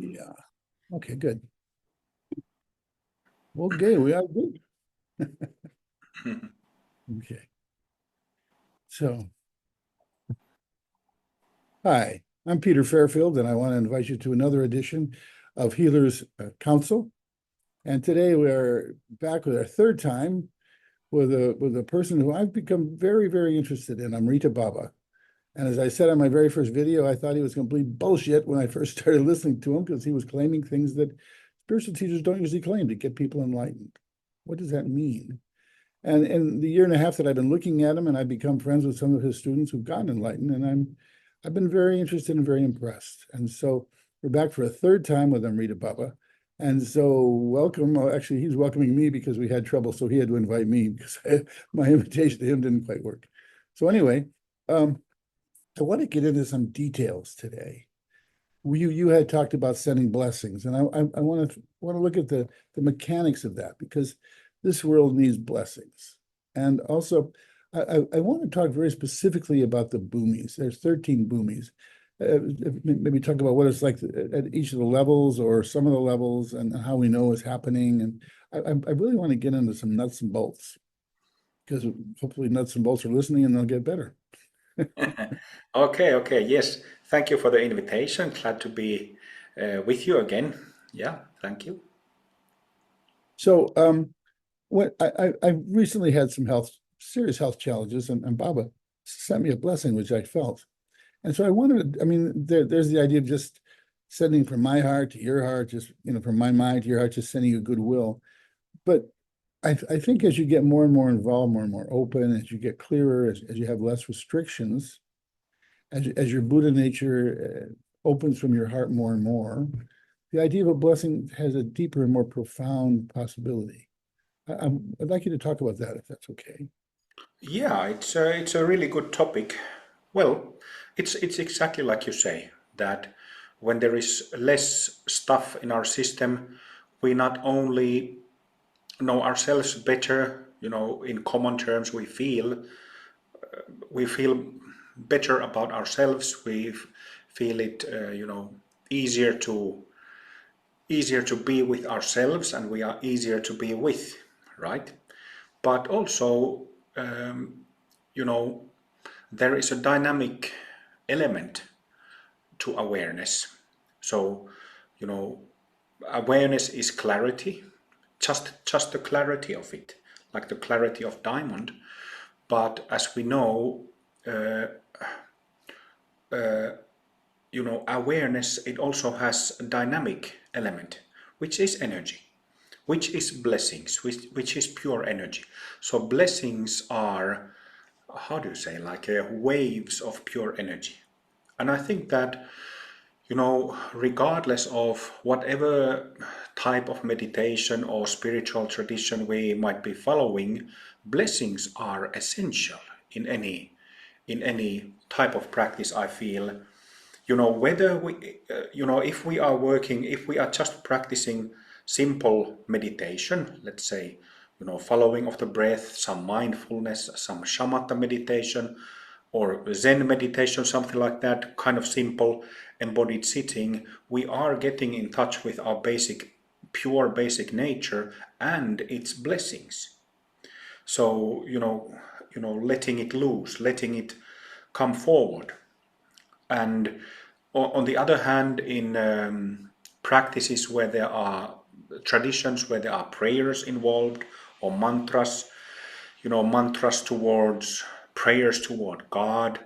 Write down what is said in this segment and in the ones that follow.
Yeah. Okay, good. Okay, we are good. Okay. So, hi, I'm Peter Fairfield, and I want to invite you to another edition of Healers Council. And today we are back with our third time with a person who I've become very, very interested in, Amrita Baba. And as I said on my very first video, I thought he was complete bullshit when I first started listening to him because he was claiming things that spiritual teachers don't usually claim to get people enlightened. What does that mean? And in the year and a half that I've been looking at him, and I've become friends with some of his students who've gotten enlightened, and I've been very interested and very impressed. And so we're back for a third time with Amrita Baba. And so welcome. Well, actually, he's welcoming me because we had trouble, so he had to invite me because my invitation to him didn't quite work. So anyway, I want to get into some details today. You had talked about sending blessings, and I want to look at the mechanics of that because this world needs blessings. And also, I want to talk very specifically about the boomies. There's 13 boomies. Maybe talk about what it's like at each of the levels or some of the levels and how we know it's happening. And I really want to get into some nuts and bolts because hopefully nuts and bolts are listening and they'll get better. Okay, yes. Thank you for the invitation. Glad to be with you again. Yeah, thank you. So, what I recently had some serious health challenges, and Baba sent me a blessing, which I felt. And so I wanted, I mean, there's the idea of just sending from my heart to your heart, just, from my mind to your heart, just sending you goodwill. But I think as you get more and more involved, more and more open, as you get clearer, as you have less restrictions, as your Buddha nature opens from your heart more and more, the idea of a blessing has a deeper and more profound possibility. I'd like you to talk about that, if that's okay. Yeah, it's a really good topic. Well, it's exactly like you say that when there is less stuff in our system, we not only know ourselves better, in common terms, we feel better about ourselves. We feel it, easier to easier to be with ourselves, and we are easier to be with, right? But also, you know, there is a dynamic element to awareness. So, you know, awareness is clarity, just the clarity of it, like the clarity of diamond. But as we know, uh, awareness, it also has a dynamic element, which is energy, which is blessings, which is pure energy. So blessings are, how do you say, like waves of pure energy. And I think that, regardless of whatever type of meditation or spiritual tradition we might be following, blessings are essential in any type of practice, I feel. Whether if we are working, if we are just practicing simple meditation, let's say, following of the breath, some mindfulness, some shamatha meditation, or Zen meditation, something like that, kind of simple embodied sitting, we are getting in touch with our pure basic nature and its blessings. So, letting it loose, letting it come forward. And on the other hand, in practices where there are traditions, where there are prayers involved or mantras, mantras towards prayers toward God,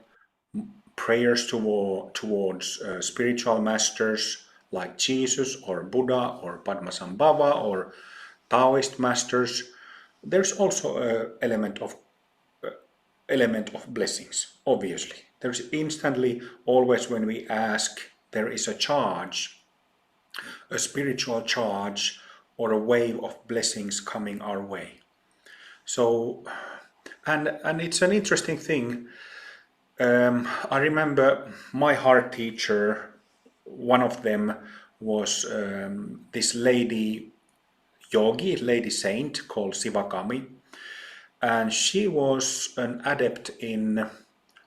prayers towards spiritual masters like Jesus or Buddha or Padmasambhava or Taoist masters, there's also an element of blessings, obviously. There's instantly, always when we ask, there is a charge, a spiritual charge, or a wave of blessings coming our way. So, and it's an interesting thing. I remember my heart teacher, one of them was this lady yogi, lady saint called Sivakami, and she was an adept in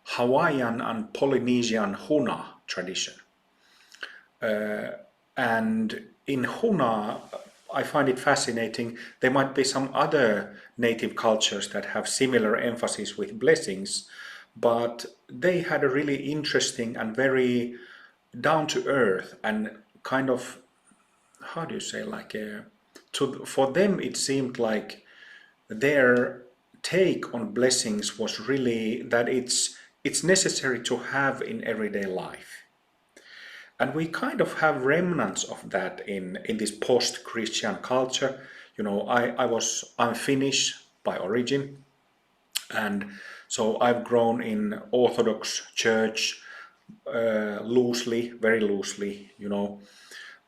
Hawaiian and Polynesian Huna tradition. And in Huna, I find it fascinating. There might be some other native cultures that have similar emphasis with blessings, but they had a really interesting and very down to earth and kind of, how do you say, like for them it seemed like their take on blessings was really that it's necessary to have in everyday life. And we kind of have remnants of that in this post-Christian culture. I'm Finnish by origin, and so I've grown in Orthodox Church, loosely, very loosely,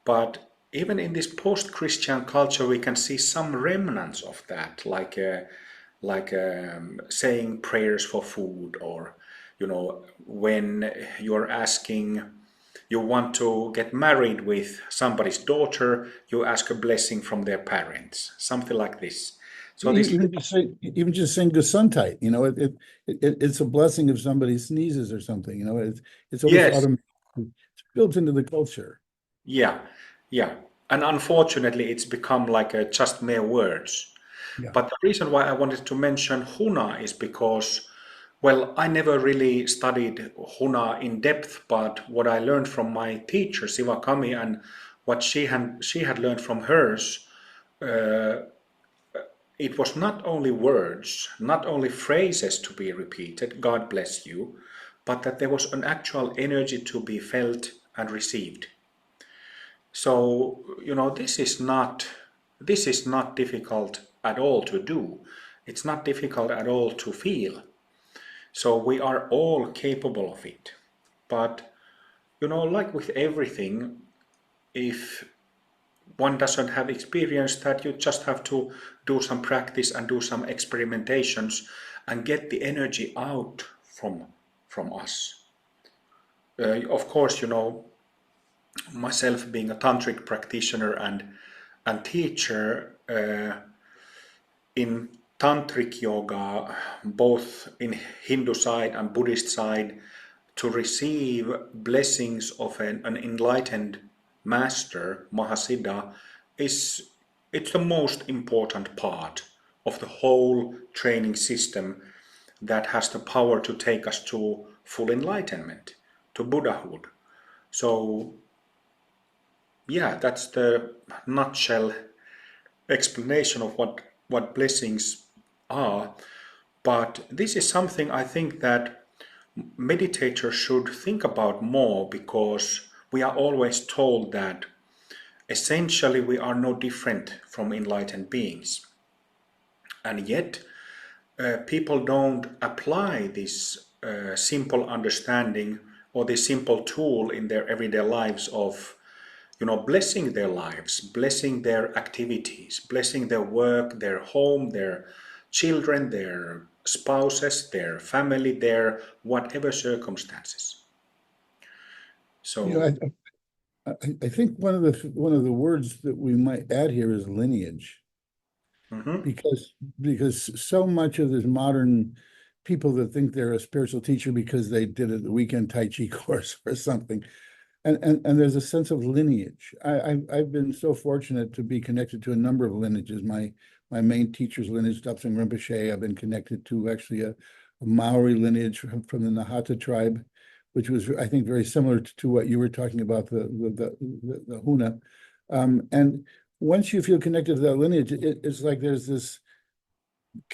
But even in this post-Christian culture, we can see some remnants of that, like saying prayers for food, or when you're asking, you want to get married with somebody's daughter, you ask a blessing from their parents, something like this. So this, Even just saying Gesundheit, it's a blessing if somebody sneezes or something, it's almost yes, automatic. It's built into the culture. yeah, yeah, and unfortunately, it's become like just mere words. Yeah. But the reason why I wanted to mention Huna is because, well, I never really studied Huna in depth, but what I learned from my teacher, Sivakami, and what she had learned from hers, it was not only words, not only phrases to be repeated, God bless you, but that there was an actual energy to be felt and received. So, this is not difficult at all to do. It's not difficult at all to feel. So we are all capable of it. But, like with everything, if one doesn't have experience, that you just have to do some practice and do some experimentations and get the energy out from us. Of course, myself being a tantric practitioner and teacher, in tantric yoga, both in Hindu side and Buddhist side, to receive blessings of an enlightened master, Mahasiddha, is it's the most important part of the whole training system that has the power to take us to full enlightenment, to Buddhahood. So yeah, that's the nutshell explanation of what blessings are. But this is something I think that meditators should think about more, because we are always told that essentially we are no different from enlightened beings. And yet, people don't apply this simple understanding or this simple tool in their everyday lives of blessing their lives, blessing their activities, blessing their work, their home, their children, their spouses, their family, their whatever circumstances. You know, So, I think one of the words that we might add here is lineage, mhm. because so much of this modern people that think they're a spiritual teacher because they did a weekend Tai Chi course or something, and there's a sense of lineage. I've been so fortunate to be connected to a number of lineages. My main teacher's lineage, Dapsang Rinpoche. I've been connected to actually a Maori lineage from the Nahata tribe, which was, I think, very similar to what you were talking about, the Huna. And once you feel connected to that lineage, it's like there's this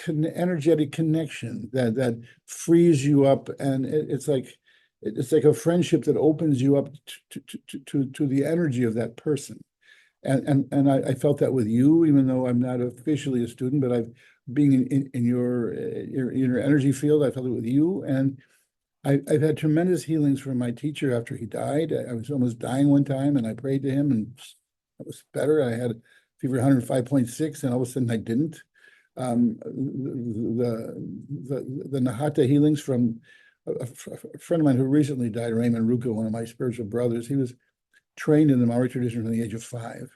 energetic connection that frees you up, and it's like a friendship that opens you up to the energy of that person. And I felt that with you, even though I'm not officially a student, but I've being in your energy field, I felt it with you. And I've had tremendous healings from my teacher after he died. I was almost dying one time, and I prayed to him, and it was better. I had fever 105.6, and all of a sudden I didn't. The Nahata healings from a friend of mine who recently died, Raymond Ruka, one of my spiritual brothers. He was trained in the Maori tradition from the age of 5.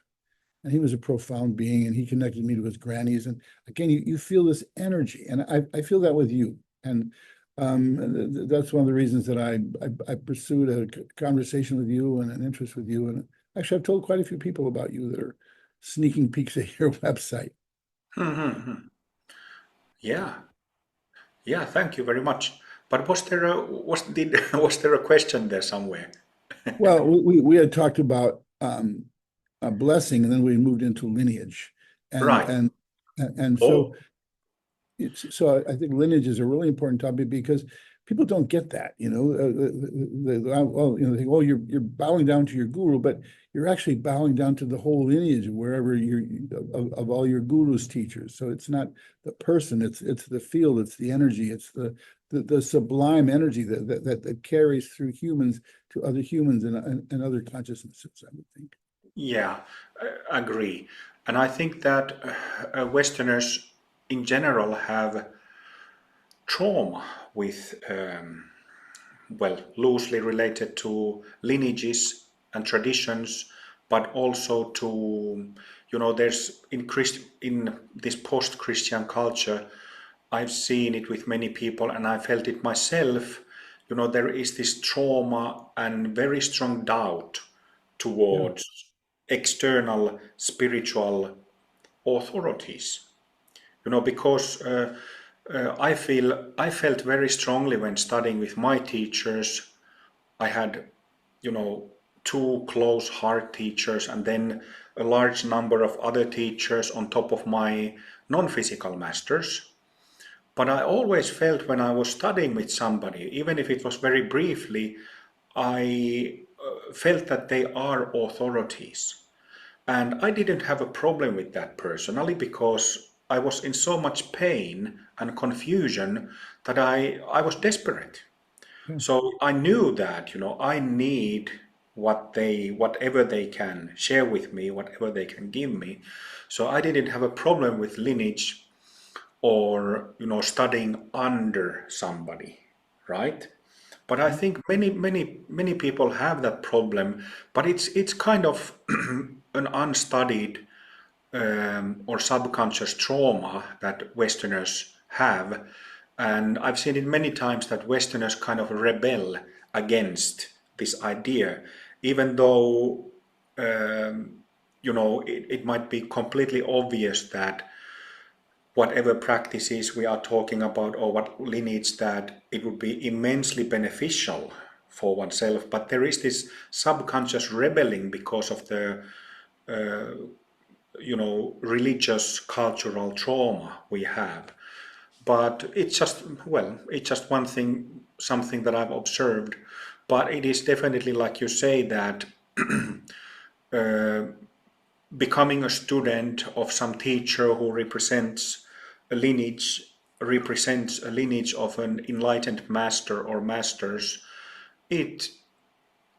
And he was a profound being, and he connected me to his grannies. And again, you feel this energy, and I feel that with you. And that's one of the reasons that I pursued a conversation with you and an interest with you. And Actually, I've told quite a few people about you that are sneaking peeks at your website. Mhm. Yeah, yeah, thank you very much. But was there a question there somewhere? Well, we had talked about a blessing, and then we moved into lineage, and Right. and and so Oh, I think lineage is a really important topic because people don't get that, well, they think, oh, you're bowing down to your guru, but you're actually bowing down to the whole lineage of wherever of all your guru's teachers. So it's not the person, it's the field, it's the energy, it's the sublime energy that carries through humans to other humans and other consciousnesses, I would think. yeah, agree. And I think that Westerners in general have trauma with, well, loosely related to lineages and traditions, but also to, there's in this post-Christian culture, I've seen it with many people and I felt it myself, there is this trauma and very strong doubt Yeah. towards external spiritual authorities. Because I felt very strongly when studying with my teachers. I had, you know, two close heart teachers and then a large number of other teachers on top of my non-physical masters. But I always felt when I was studying with somebody, even if it was very briefly, I felt that they are authorities. And I didn't have a problem with that personally because I was in so much pain and confusion that I was desperate. Yeah. So I knew that, I need whatever they can share with me, whatever they can give me. So I didn't have a problem with lineage or, studying under somebody, right? But I think many people have that problem, but it's kind of an unstudied or subconscious trauma that Westerners have. And I've seen it many times that Westerners kind of rebel against this idea, even though, it might be completely obvious that whatever practices we are talking about or what lineage that it would be immensely beneficial for oneself. But there is this subconscious rebelling because of the religious cultural trauma we have. But it's just one thing, something that I've observed. But it is definitely like you say that becoming a student of some teacher who represents a lineage of an enlightened master or masters, it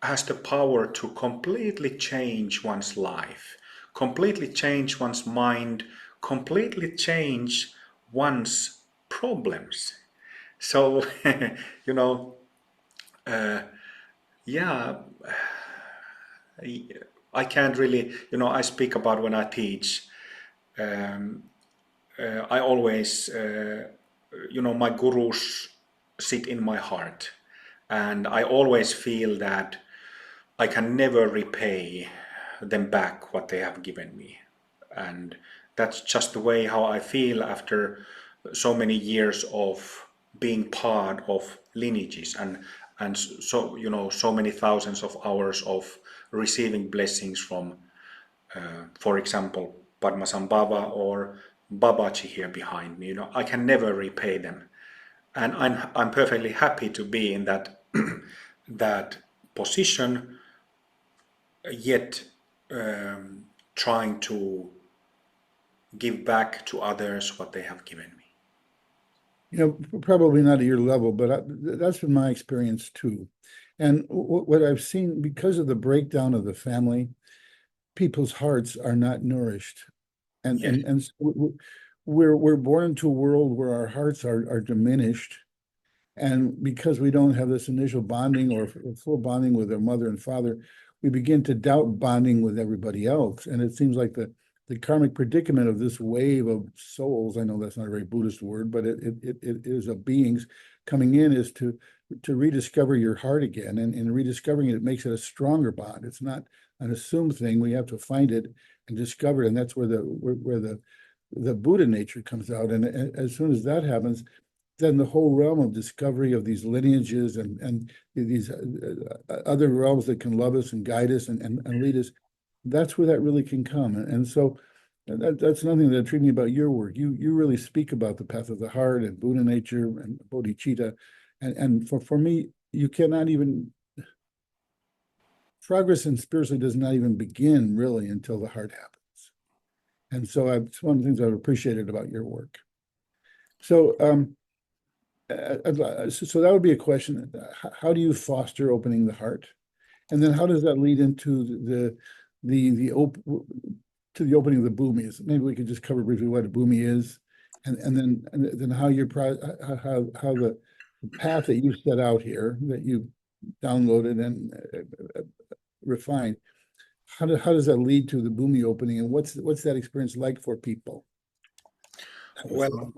has the power to completely change one's life, completely change one's mind, completely change one's problems. So, you know, yeah, I can't really, I speak about when I teach. I always, my gurus sit in my heart, and I always feel that I can never repay them back what they have given me. And that's just the way how I feel after so many years of being part of lineages and so so many thousands of hours of receiving blessings from for example Padmasambhava or Babaji here behind me. I can never repay them, and I'm perfectly happy to be in that that position, yet trying to give back to others what they have given me. Probably not at your level, but that's been my experience too. And what I've seen, because of the breakdown of the family, people's hearts are not nourished, and Yes, we're born into a world where our hearts are diminished, and because we don't have this initial bonding or full bonding with their mother and father, we begin to doubt bonding with everybody else. And it seems like the karmic predicament of this wave of souls, I know that's not a very Buddhist word, but it is of beings coming in, is to rediscover your heart again, and rediscovering it makes it a stronger bond. It's not an assumed thing. We have to find it and discover it, and that's where the Buddha nature comes out. And as soon as that happens, then the whole realm of discovery of these lineages and these other realms that can love us and guide us and lead us, that's where that really can come. And so that's another thing that intrigued me about your work. You really speak about the path of the heart and Buddha nature and bodhicitta. And for me, you cannot even, progress in spirituality does not even begin really until the heart happens. And so it's one of the things I've appreciated about your work. So so that would be a question. How do you foster opening the heart? And then how does that lead into the opening of the bhumis? Maybe we could just cover briefly what a bhumi is, and then how how the path that you set out here, that you downloaded and refined, how does that lead to the bhumi opening, and what's that experience like for people? Well,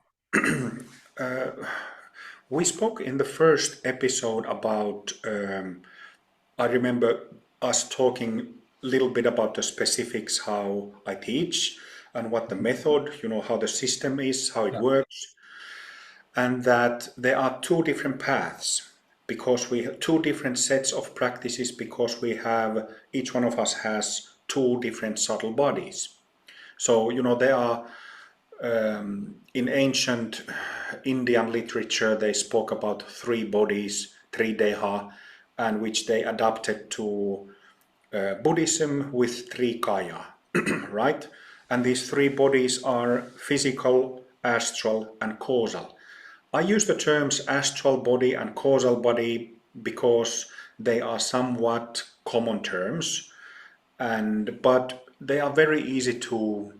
we spoke in the first episode about, I remember us talking a little bit about the specifics, how I teach and what the method, how the system is, how it Yeah. works, and that there are two different paths because we have two different sets of practices because each one of us has two different subtle bodies. So, there are, in ancient Indian literature, they spoke about three bodies, three deha, and which they adapted to Buddhism with three kaya, right? And these three bodies are physical, astral, and causal. I use the terms astral body and causal body because they are somewhat common terms, but they are very easy to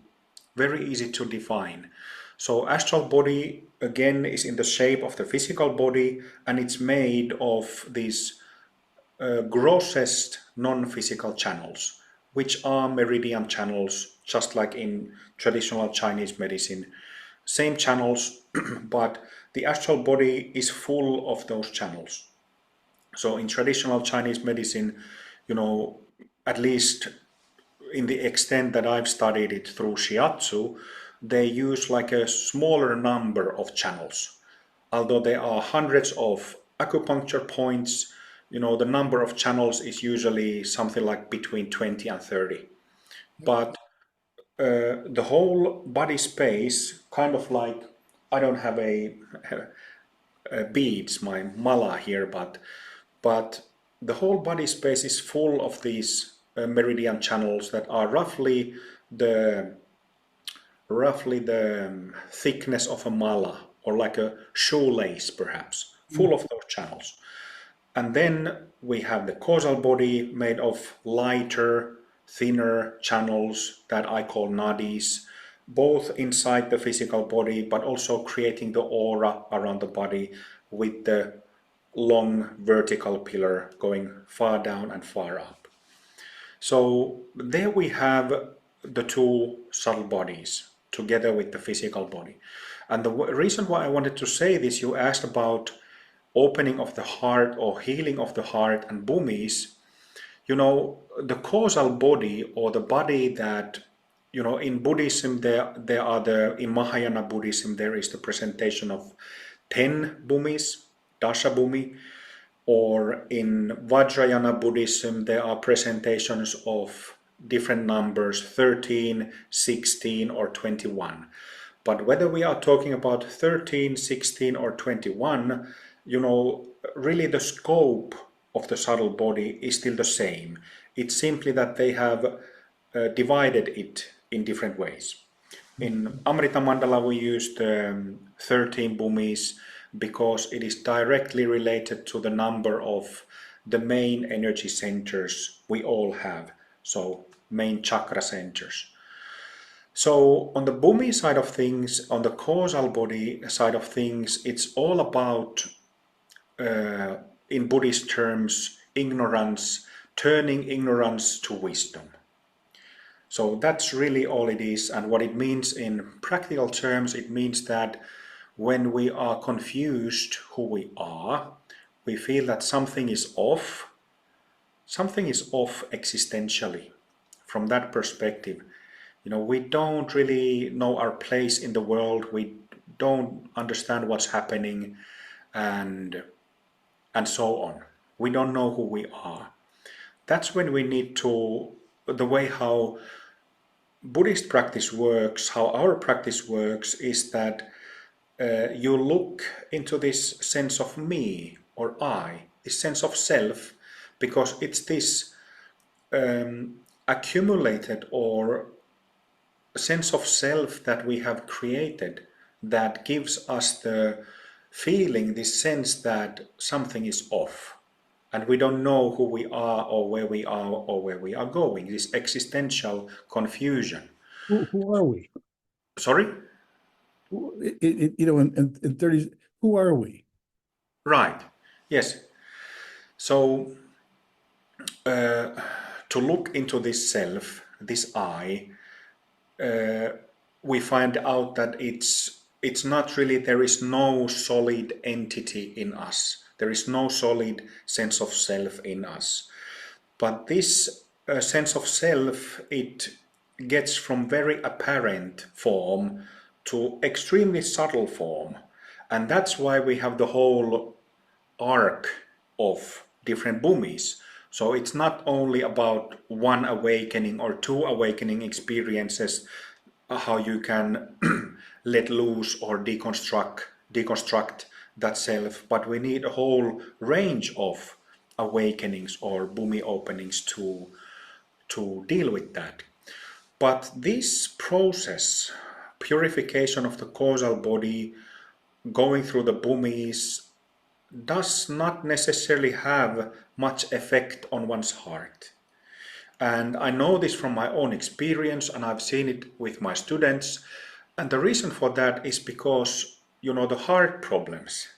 define. So astral body again is in the shape of the physical body, and it's made of these grossest non-physical channels, which are meridian channels, just like in traditional Chinese medicine. Same channels, but the astral body is full of those channels. So in traditional Chinese medicine, at least in the extent that I've studied it through shiatsu, they use like a smaller number of channels. Although there are hundreds of acupuncture points, the number of channels is usually something like between 20 and 30. But the whole body space, kind of like, I don't have a beads, my mala here, but the whole body space is full of these meridian channels that are roughly the thickness of a mala, or like a shoelace perhaps, full of those channels. And then we have the causal body made of lighter, thinner channels that I call nadis, both inside the physical body, but also creating the aura around the body with the long vertical pillar going far down and far up. So there we have the two subtle bodies together with the physical body. And the reason why I wanted to say this, you asked about opening of the heart or healing of the heart and bhumis. The causal body, or the body that, in Buddhism, in Mahayana Buddhism, there is the presentation of 10 bhumis, dasha bhumi, or in Vajrayana Buddhism, there are presentations of different numbers, 13, 16, or 21. But whether we are talking about 13, 16, or 21, really the scope of the subtle body is still the same. It's simply that they have divided it in different ways. In Amrita Mandala, we used 13 bhumis because it is directly related to the number of the main energy centers we all have, so main chakra centers. So on the bhumi side of things, on the causal body side of things, it's all about, in Buddhist terms, ignorance, turning ignorance to wisdom. So that's really all it is, and what it means in practical terms, it means that when we are confused who we are, we feel that something is off existentially. From that perspective, we don't really know our place in the world. We don't understand what's happening, and so on. We don't know who we are. That's when we need to, the way how Buddhist practice works, how our practice works, is that you look into this sense of me or I, this sense of self, because it's this accumulated or sense of self that we have created that gives us the feeling, this sense that something is off and we don't know who we are or where we are or where we are going, this existential confusion. Who are we? Sorry? In 30s, who are we? Right. Yes. So to look into this self, this I, we find out that it's not really, there is no solid entity in us. There is no solid sense of self in us. But this sense of self, it gets from very apparent form to extremely subtle form. And that's why we have the whole arc of different bhumis. So it's not only about one awakening or two awakening experiences, how you can let loose or deconstruct that self, but we need a whole range of awakenings or bhumi openings to deal with that. But this process, purification of the causal body, going through the bhumis, does not necessarily have much effect on one's heart. And I know this from my own experience, and I've seen it with my students. And the reason for that is because, the heart problems,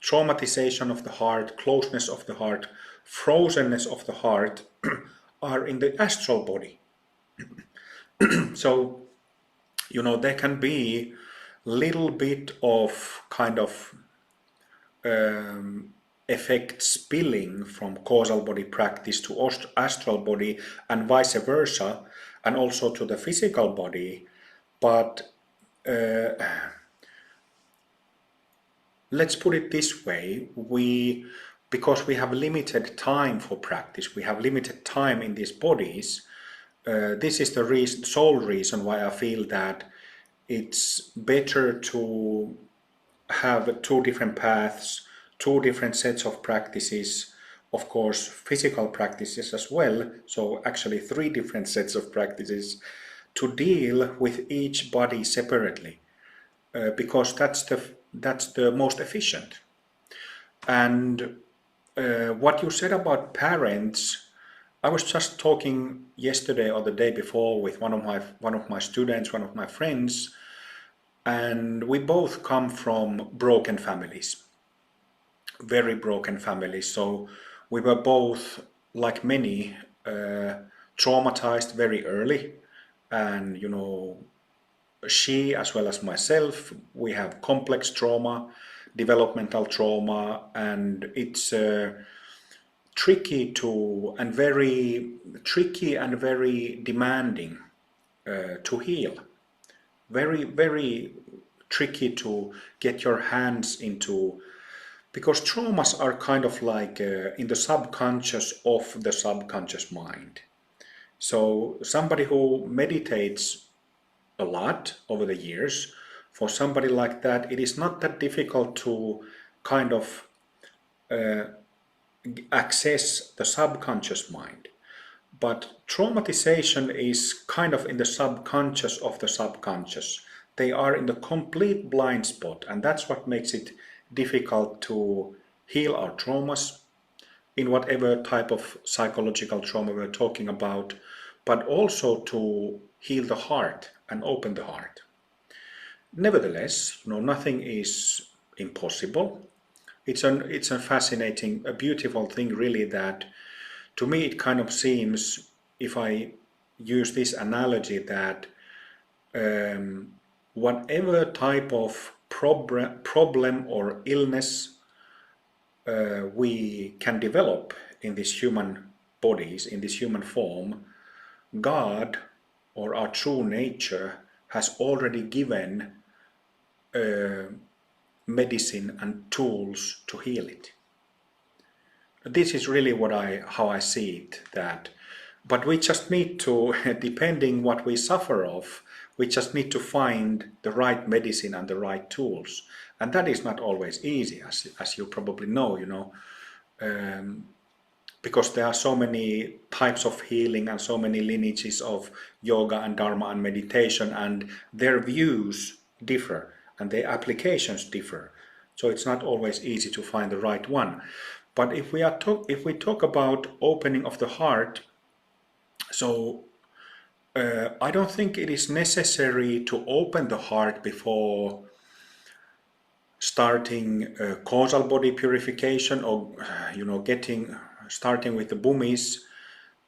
traumatization of the heart, closeness of the heart, frozenness of the heart are in the astral body. So, there can be little bit of kind of effect spilling from causal body practice to astral body and vice versa, and also to the physical body. But let's put it this way, because we have limited time for practice, we have limited time in these bodies, this is the sole reason why I feel that it's better to have two different paths, two different sets of practices, of course physical practices as well, so actually three different sets of practices to deal with each body separately, because that's the most efficient. And what you said about parents, I was just talking yesterday or the day before with one of my students, one of my friends, and we both come from broken families, very broken families. So we were both, like many, traumatized very early. And, she as well as myself, we have complex trauma, developmental trauma, and it's tricky and very demanding to heal. Very, very tricky to get your hands into, because traumas are kind of like in the subconscious of the subconscious mind. So somebody who meditates a lot over the years, for somebody like that, it is not that difficult to kind of access the subconscious mind. But traumatization is kind of in the subconscious of the subconscious. They are in the complete blind spot, and that's what makes it difficult to heal our traumas in whatever type of psychological trauma we're talking about, but also to heal the heart and open the heart. Nevertheless, nothing is impossible. It's a fascinating, a beautiful thing really, that to me it kind of seems, if I use this analogy, that whatever type of problem or illness we can develop in these human bodies, in this human form, God or our true nature has already given medicine and tools to heal it. This is really how I see it, that but we just need to, depending what we suffer of, we just need to find the right medicine and the right tools. And that is not always easy, as you probably know, because there are so many types of healing and so many lineages of yoga and dharma and meditation, and their views differ and their applications differ. So it's not always easy to find the right one. But if we talk about opening of the heart, so I don't think it is necessary to open the heart before starting causal body purification, or starting with the boomies.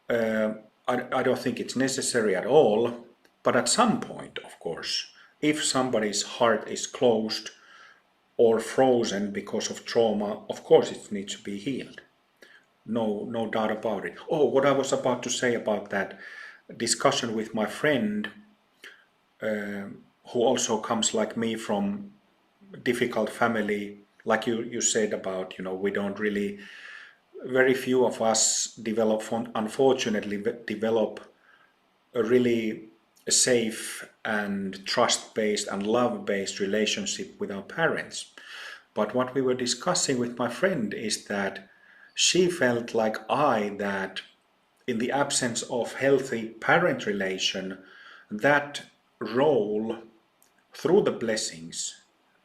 I don't think it's necessary at all. But at some point, of course, if somebody's heart is closed or frozen because of trauma, of course it needs to be healed. No doubt about it. Oh, what I was about to say about that discussion with my friend, who also comes like me from difficult family, like you said about, we don't really, very few of us unfortunately develop a really safe and trust-based and love-based relationship with our parents. But what we were discussing with my friend is that she felt like that in the absence of healthy parent relation, that role, through the blessings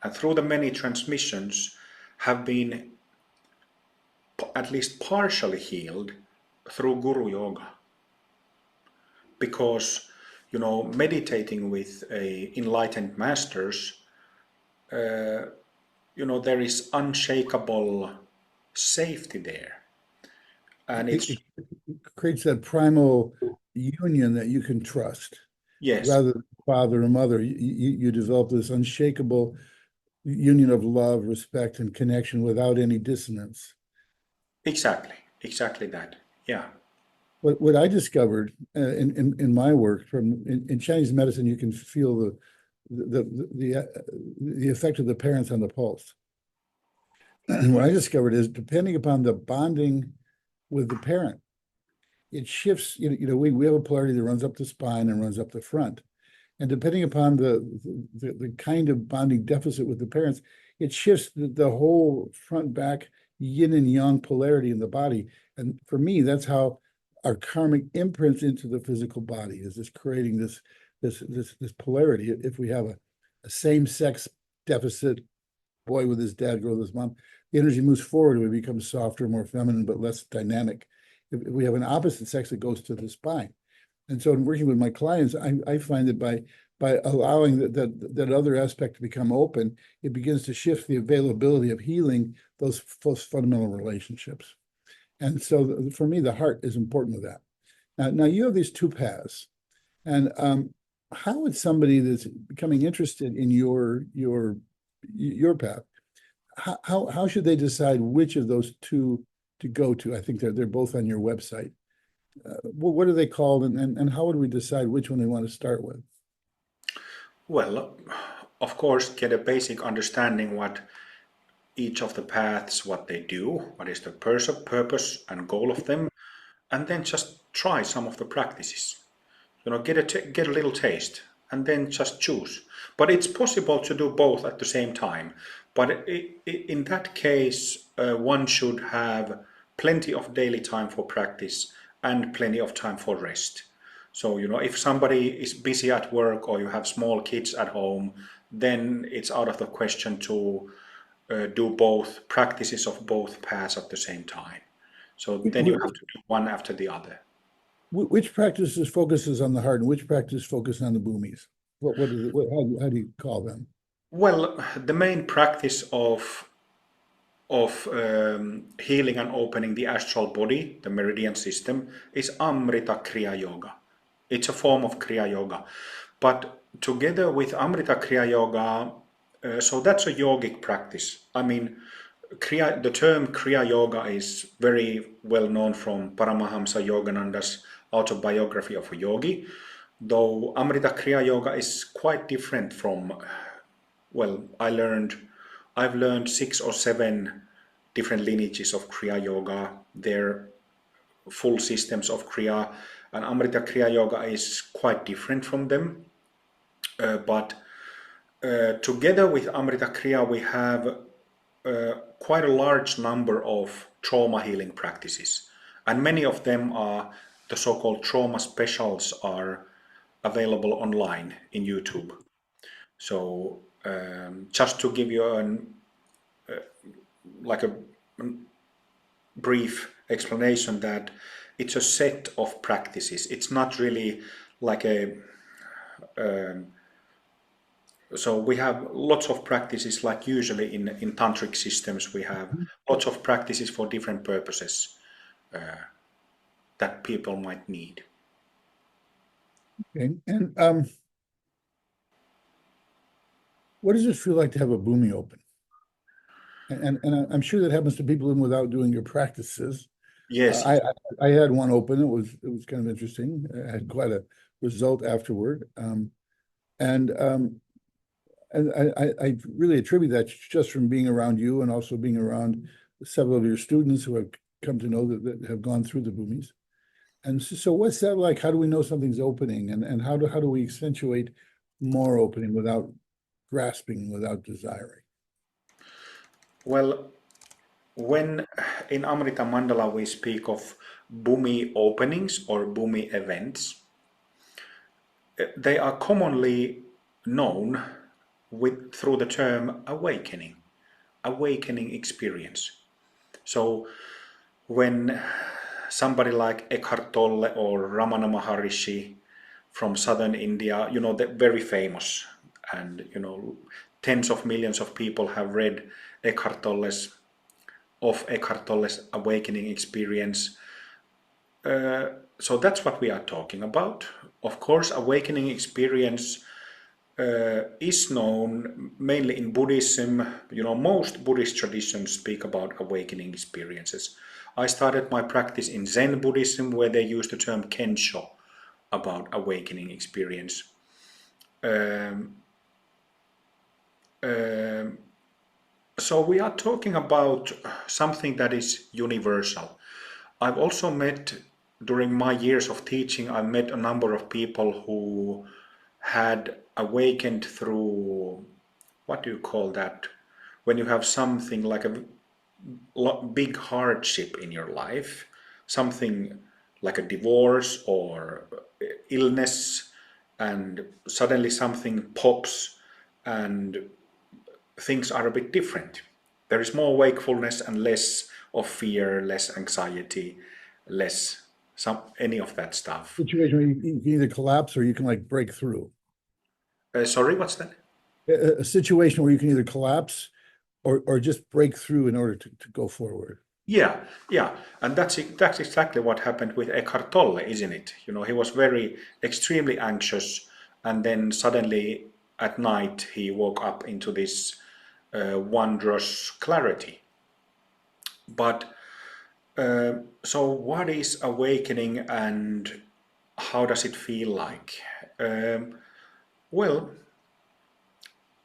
and through the many transmissions, have been at least partially healed through Guru Yoga. Because, meditating with enlightened masters, there is unshakable safety there. And It creates that primal union that you can trust. yes, Rather than father and mother, you develop this unshakable union of love, respect, and connection without any dissonance. exactly that. Yeah. What I discovered in my work in Chinese medicine, you can feel the effect of the parents on the pulse. And what I discovered is, depending upon the bonding with the parent, it shifts. We have a polarity that runs up the spine and runs up the front. And depending upon the kind of bonding deficit with the parents, it shifts the whole front back yin and yang polarity in the body. And for me, that's how our karmic imprints into the physical body, is this creating this polarity. If we have a same-sex deficit, boy with his dad, girl with his mom, the energy moves forward, we become softer, more feminine, but less dynamic. If we have an opposite sex, it goes to the spine. And so in working with my clients, I find that by allowing that other aspect to become open, it begins to shift the availability of healing those fundamental relationships. And so for me, the heart is important with that. Now you have these two paths. And how would somebody that's becoming interested in your path, how should they decide which of those two to go to? I think they're both on your website. What are they called, and how would we decide which one we want to start with? Well, of course, get a basic understanding what each of the paths, what they do, what is the purpose and goal of them, and then just try some of the practices. Get a little taste, and then just choose. But it's possible to do both at the same time. But in that case, one should have plenty of daily time for practice and plenty of time for rest. So, if somebody is busy at work or you have small kids at home, then it's out of the question to do both practices of both paths at the same time. So then you have to do one after the other. Which practices focuses on the heart, and which practice focuses on the boomies? How do you call them? Well, the main practice of healing and opening the astral body, the meridian system, is Amrita Kriya Yoga. It's a form of Kriya Yoga. But together with Amrita Kriya Yoga, so that's a yogic practice. I mean, The term Kriya Yoga is very well known from Paramahamsa Yogananda's autobiography of a yogi, though Amrita Kriya Yoga is quite different from, well, I've learned 6 or 7 different lineages of Kriya Yoga, their full systems of Kriya, and Amrita Kriya Yoga is quite different from them. But together with Amrita Kriya, we have quite a large number of trauma healing practices, and many of them are the so-called trauma specials are available online in YouTube. So just to give you an like a brief explanation that it's a set of practices. It's not really like a so we have lots of practices like usually in tantric systems we have lots of practices for different purposes that people might need. Okay. And what does it feel like to have a boomy open? And I'm sure that happens to people even without doing your practices. Yes, I had one open. It was kind of interesting. I had quite a result afterward. And I really attribute that just from being around you and also being around several of your students who have come to know that have gone through the boomies. And so what's that like? How do we know something's opening? And how do we accentuate more opening without grasping, without desiring? well, when in Amrita Mandala we speak of bhumi openings or bhumi events, they are commonly known through the term awakening experience. So when somebody like Eckhart Tolle or Ramana Maharishi from southern India, they're very famous, and tens of millions of people have read Eckhart Tolle's Eckhart Tolle's awakening experience. So that's what we are talking about. Of course, awakening experience is known mainly in Buddhism. Most Buddhist traditions speak about awakening experiences. I started my practice in Zen Buddhism, where they use the term Kensho about awakening experience. Um, um, so we are talking about something that is universal. I've also met, during my years of teaching, I met a number of people who had awakened through, what do you call that? When you have something like a big hardship in your life, something like a divorce or illness, and suddenly something pops and things are a bit different. There is more wakefulness and less of fear, less anxiety, less any of that stuff. Situation where you can either collapse or you can like break through. Sorry, what's that? A situation where you can either collapse or just break through in order to go forward. Yeah, yeah, and that's exactly what happened with Eckhart Tolle, isn't it? He was very extremely anxious, and then suddenly at night he woke up into this wondrous clarity. But so, what is awakening, and how does it feel like? Um, well,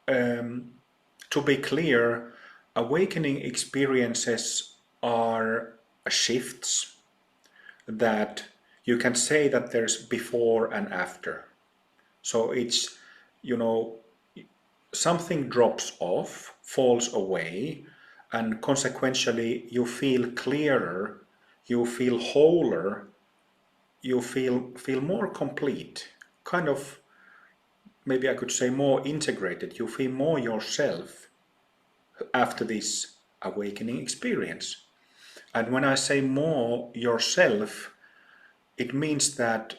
to be clear, awakening experiences are shifts that you can say that there's before and after. So it's, you know, something drops off, falls away, and consequentially you feel clearer, you feel wholer, you feel more complete, kind of, maybe I could say more integrated. You feel more yourself after this awakening experience. And when I say more yourself, it means that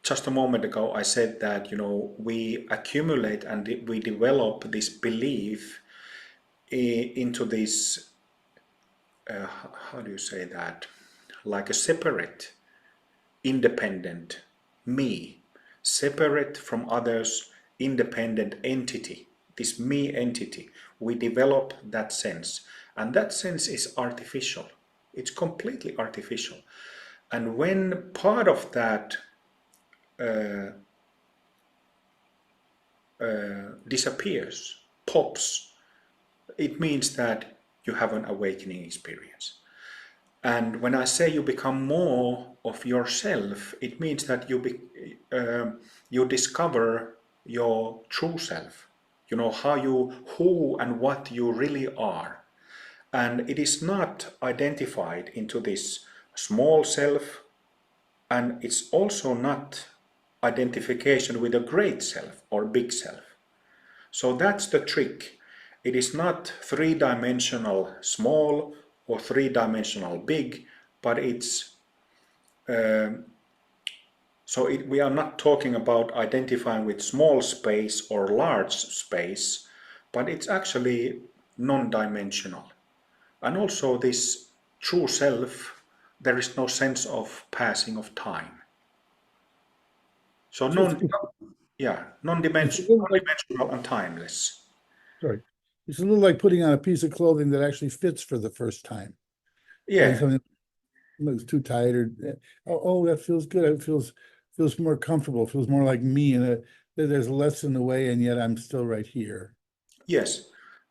just a moment ago I said that we accumulate and we develop this belief into this how do you say that, like a separate independent me, separate from others, independent entity. this me entity. We develop that sense, and that sense is artificial. It's completely artificial. And when part of that disappears, pops, it means that you have an awakening experience. And when I say you become more of yourself, it means that you discover your true self. You know who and what you really are. And it is not identified into this small self, and it's also not identification with a great self or big self. So that's the trick. It is not three-dimensional small or three-dimensional big, but it's we are not talking about identifying with small space or large space, but it's actually non-dimensional. And also this true self, there is no sense of passing of time. So So it's a little like, non-dimensional and timeless. sorry, it's a little like putting on a piece of clothing that actually fits for the first time. Putting Yeah, something that's too tight or that feels good. It feels more comfortable. Feels more like me, and there's less in the way, and yet I'm still right here. yes.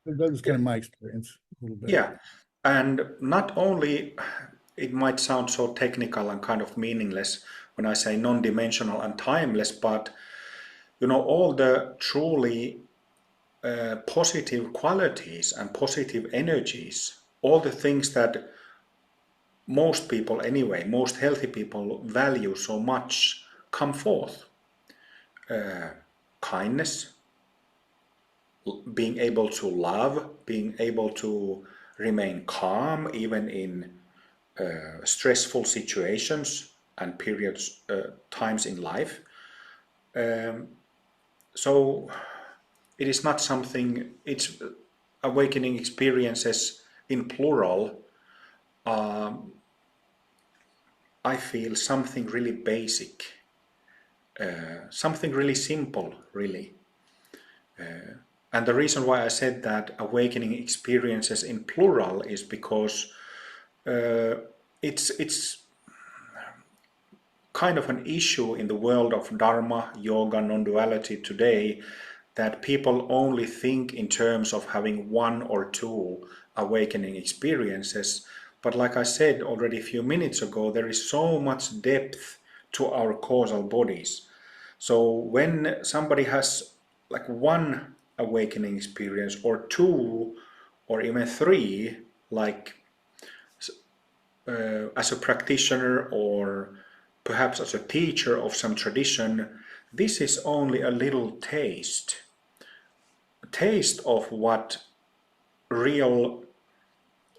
That was kind of my experience a little bit. Yeah, and not only it might sound so technical and kind of meaningless when I say non-dimensional and timeless, but all the truly positive qualities and positive energies, all the things that most people anyway, most healthy people value so much come forth. Kindness, being able to love, being able to remain calm even in stressful situations and periods, times in life. So it is not something, it's awakening experiences in plural. I feel something really basic, something really simple, really. And the reason why I said that awakening experiences in plural is because it's kind of an issue in the world of Dharma, yoga, non-duality today, that people only think in terms of having one or two awakening experiences. But like I said already a few minutes ago, there is so much depth to our causal bodies. So when somebody has like one awakening experience or two or even three, like as a practitioner or perhaps as a teacher of some tradition, this is only a little taste of what real,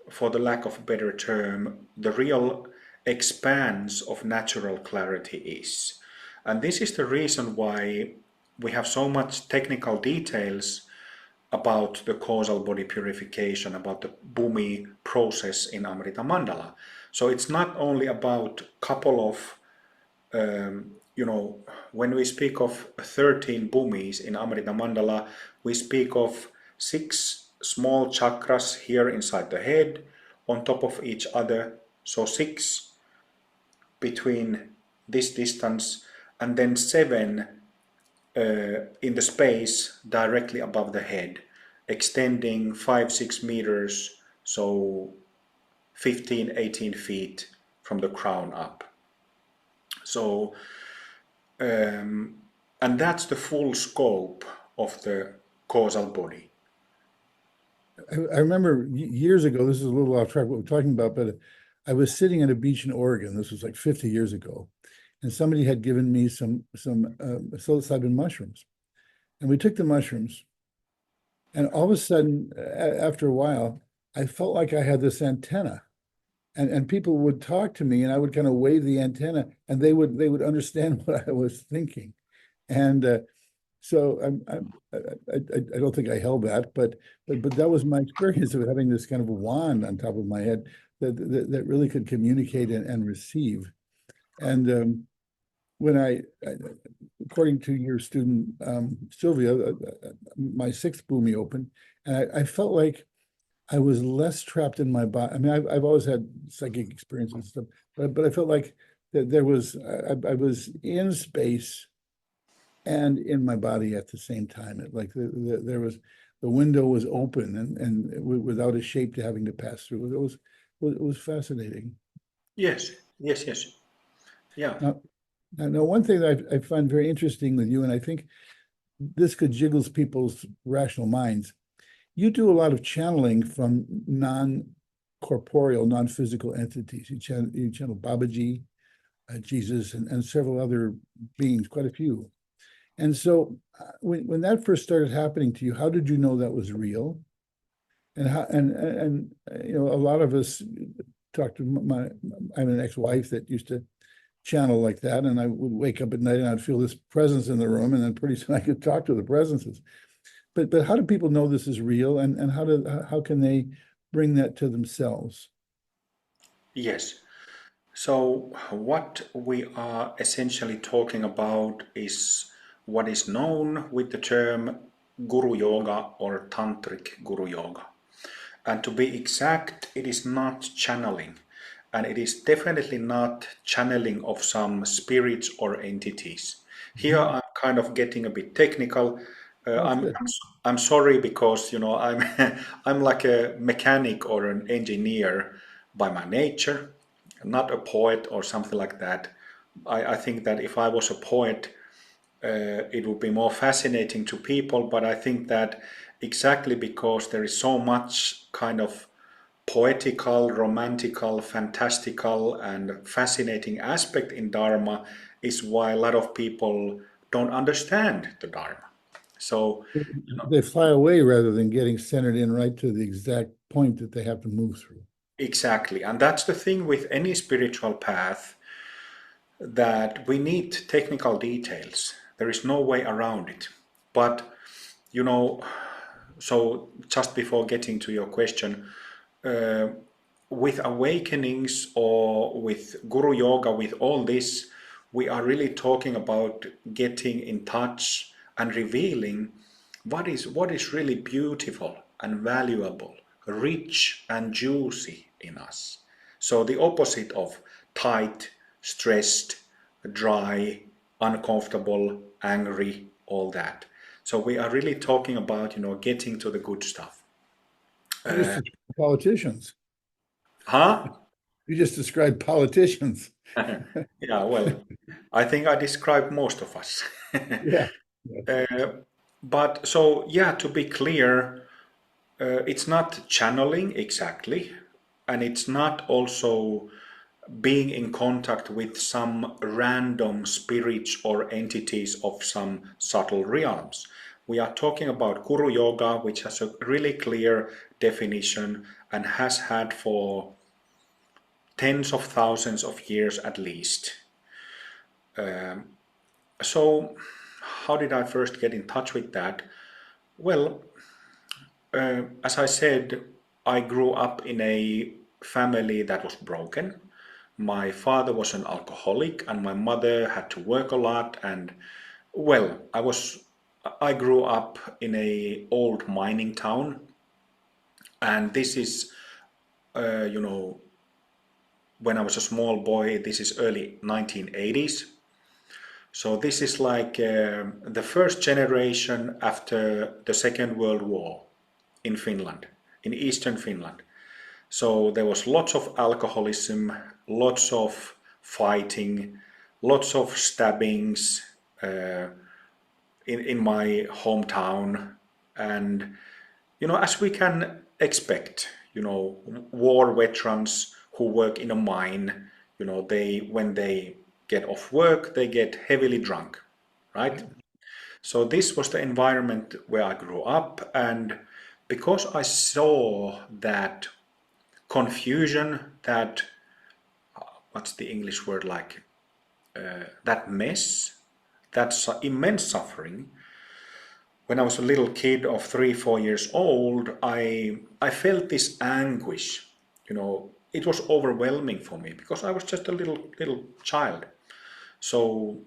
for the lack of a better term, the real expanse of natural clarity is. And this is the reason why we have so much technical details about the causal body purification, about the Bhumi process in Amrita Mandala. So it's not only about a couple of, when we speak of 13 Bhumis in Amrita Mandala, we speak of 6 small chakras here inside the head, on top of each other. So 6 between this distance, and then 7 in the space directly above the head, extending 5-6 meters, so 15-18 feet from the crown up. So and that's the full scope of the causal body. I remember years ago, this is a little off track what we're talking about, but I was sitting at a beach in Oregon. This was like 50 years ago, and somebody had given me some psilocybin mushrooms, and we took the mushrooms, and all of a sudden, after a while, I felt like I had this antenna, and people would talk to me, and I would kind of wave the antenna, and they would understand what I was thinking, and so I don't think I held that, but that was my experience of having this kind of a wand on top of my head that really could communicate and receive. And when according to your student, Sylvia, my sixth blew me open, and I felt like I was less trapped in my body. I mean, I've always had psychic experiences and stuff, but I felt like that I was in space and in my body at the same time. There was, the window was open and without a shape to having to pass through. It was fascinating. Yes, yes, yes. Yeah. Now, now one thing that I find very interesting with you, and I think this could jiggles people's rational minds. You do a lot of channeling from non-corporeal, non-physical entities. You channel Babaji, Jesus, and several other beings, quite a few. And so when that first started happening to you, how did you know that was real? And how and you know, a lot of us talk to I'm an ex-wife that used to channel like that, and I would wake up at night and I'd feel this presence in the room, and then pretty soon I could talk to the presences. But how do people know this is real, and how can they bring that to themselves? Yes. So what we are essentially talking about is what is known with the term Guru Yoga or Tantric Guru Yoga. And to be exact, it is not channeling. And it is definitely not channeling of some spirits or entities. Here I'm kind of getting a bit technical. That's I'm, good. I'm I'm sorry because I'm I'm like a mechanic or an engineer by my nature, not a poet or something like that. I think that if I was a poet, it would be more fascinating to people, but I think that exactly because there is so much kind of poetical, romantical, fantastical, and fascinating aspect in Dharma is why a lot of people don't understand the Dharma. So, They fly away rather than getting centered in right to the exact point that they have to move through. exactly. And that's the thing with any spiritual path, that we need technical details. There is no way around it. But, you know, so just before getting to your question, with awakenings or with Guru Yoga, with all this, we are really talking about getting in touch and revealing what is really beautiful and valuable, rich and juicy in us. So the opposite of tight, stressed, dry, uncomfortable, angry, all that. So we are really talking about, getting to the good stuff. You just described politicians. Huh? You just described politicians. Yeah, well, I think I described most of us. Yeah. Yeah. But so, yeah, to be clear, it's not channeling exactly, and it's not also being in contact with some random spirits or entities of some subtle realms. We are talking about Guru Yoga, which has a really clear definition and has had for tens of thousands of years at least. So, how did I first get in touch with that? Well, as I said, I grew up in a family that was broken. My father was an alcoholic, and my mother had to work a lot. And well, I grew up in a old mining town, and this is, uh, you know, when I was a small boy. This is early 1980s. So this is like the first generation after the Second World War in Finland, in Eastern Finland. So there was lots of alcoholism, lots of fighting, lots of stabbings in my hometown. And, as we can expect, war veterans who work in a mine, when they get off work, they get heavily drunk, right? So this was the environment where I grew up, and because I saw that confusion, that what's the English word, like that mess, that immense suffering. When I was a little kid of 3, 4 years old, I felt this anguish. It was overwhelming for me because I was just a little child. So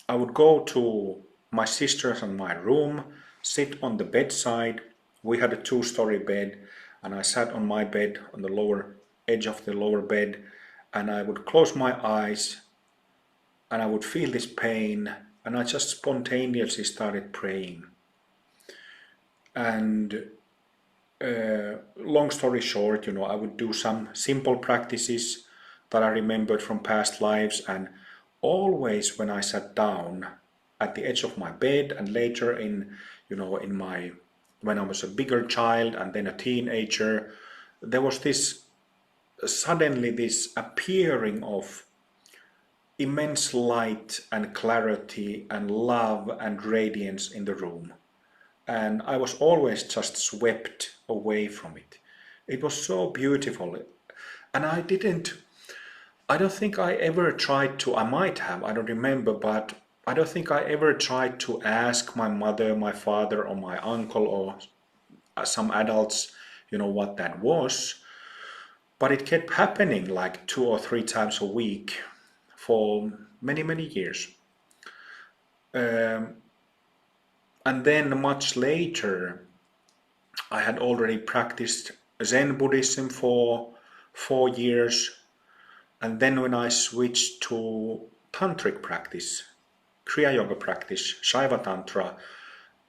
I would go to my sister's and my room, sit on the bedside. We had a two-story bed, and I sat on my bed on the lower edge of the lower bed, and I would close my eyes, and I would feel this pain, and I just spontaneously started praying. And long story short, I would do some simple practices that I remembered from past lives, and always when I sat down at the edge of my bed, and later in my when I was a bigger child and then a teenager, there was this suddenly this appearing of immense light and clarity and love and radiance in the room, and I was always just swept away from it. It was so beautiful. And I don't think I ever tried to, I might have, I don't remember, but I don't think I ever tried to ask my mother, my father, or my uncle, or some adults, what that was. But it kept happening like 2 or 3 times a week for many, many years. Um, and then much later, I had already practiced Zen Buddhism for 4 years, and then when I switched to tantric practice, Kriya Yoga practice, Shaiva Tantra,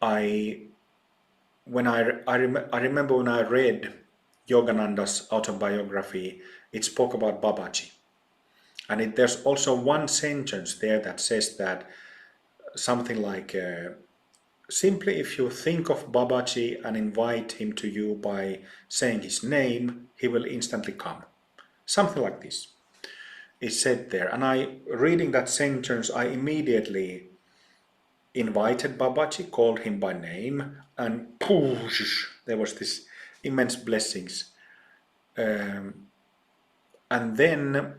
I I remember when I read Yogananda's autobiography, it spoke about Babaji, and there's also one sentence there that says that something like. Simply, if you think of Babaji and invite him to you by saying his name, he will instantly come. Something like this is said there. And reading that sentence, I immediately invited Babaji, called him by name, and poosh, there was this immense blessings. Um, and then,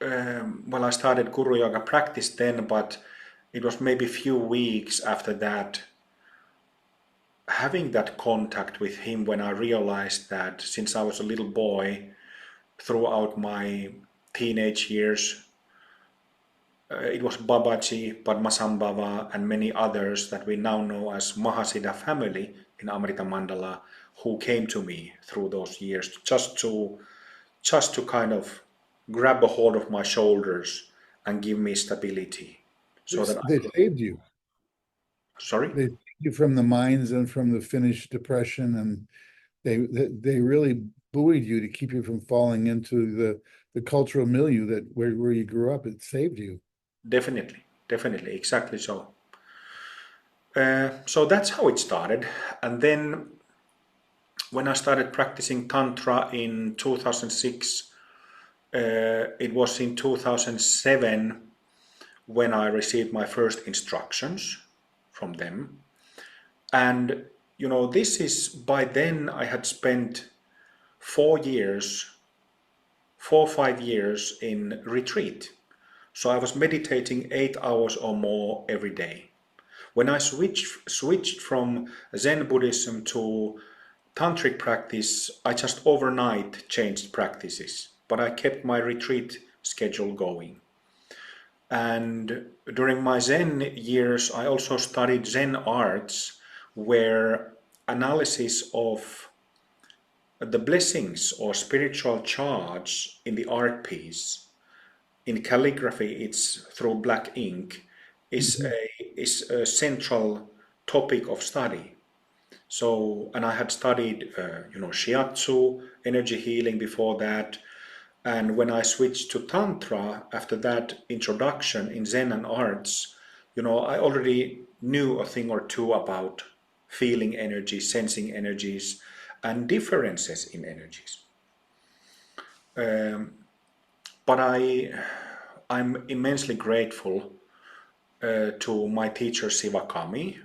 I started Guru Yoga practice then, but it was maybe a few weeks after that having that contact with him when I realized that since I was a little boy, throughout my teenage years, it was Babaji, Padmasambhava, and many others that we now know as Mahasiddha family in Amrita Mandala who came to me through those years just to kind of grab a hold of my shoulders and give me stability so that They saved you. sorry. They saved you from the mines and from the Finnish depression, and they really buoyed you to keep you from falling into the cultural milieu that where you grew up. It saved you. Definitely, exactly so. So that's how it started. And then when I started practicing Tantra in 2006, it was in 2007 when I received my first instructions from them. And, this is by then I had spent 4 years, 4 or 5 years in retreat. So I was meditating 8 hours or more every day. When I switched from Zen Buddhism to tantric practice, I just overnight changed practices, but I kept my retreat schedule going. And during my Zen years, I also studied Zen arts, where analysis of the blessings or spiritual charge in the art piece, in calligraphy, it's through black ink, is Mhm. a central topic of study. So, and I had studied, shiatsu, energy healing before that. And when I switched to Tantra after that introduction in Zen and arts, I already knew a thing or two about feeling energy, sensing energies, and differences in energies. Um, but I'm immensely grateful to my teacher Sivakami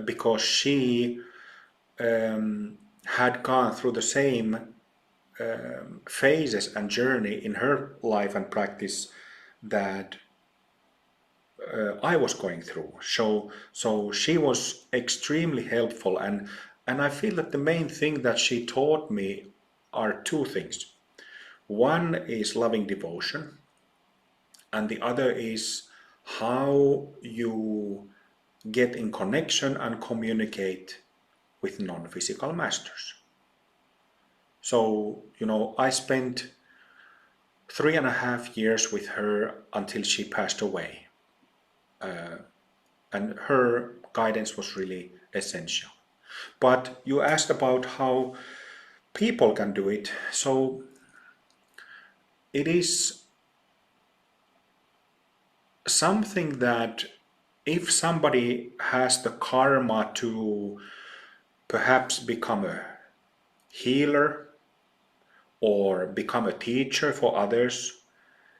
because she had gone through the same phases and journey in her life and practice that I was going through. So she was extremely helpful, and I feel that the main thing that she taught me are two things. One is loving devotion, and the other is how you get in connection and communicate with non-physical masters. So, I spent 3.5 years with her until she passed away. And her guidance was really essential. But you asked about how people can do it. So it is something that if somebody has the karma to perhaps become a healer or become a teacher for others,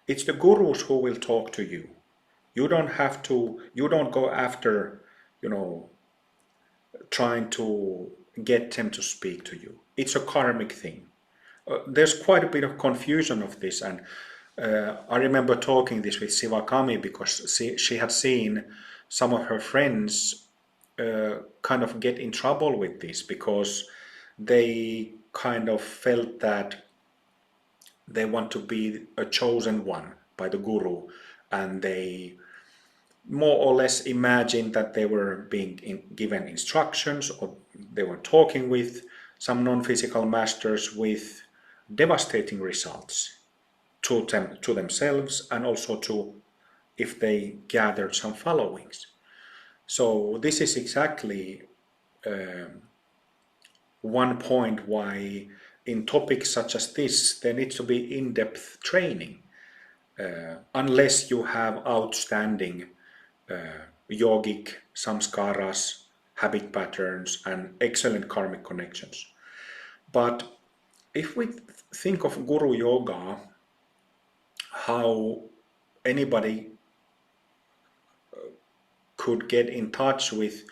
it's the gurus who will talk to you. You don't go after, trying to get them to speak to you. It's a karmic thing. There's quite a bit of confusion of this, and I remember talking this with Sivakami because she had seen some of her friends kind of get in trouble with this because they kind of felt that they want to be a chosen one by the guru, and they more or less imagined that they were being given instructions, or they were talking with some non-physical masters with devastating results to themselves and also to if they gathered some followings. So this is exactly one point why in topics such as this there needs to be in-depth training, unless you have outstanding yogic samskaras, habit patterns, and excellent karmic connections. But if we think of Guru Yoga, how anybody could get in touch with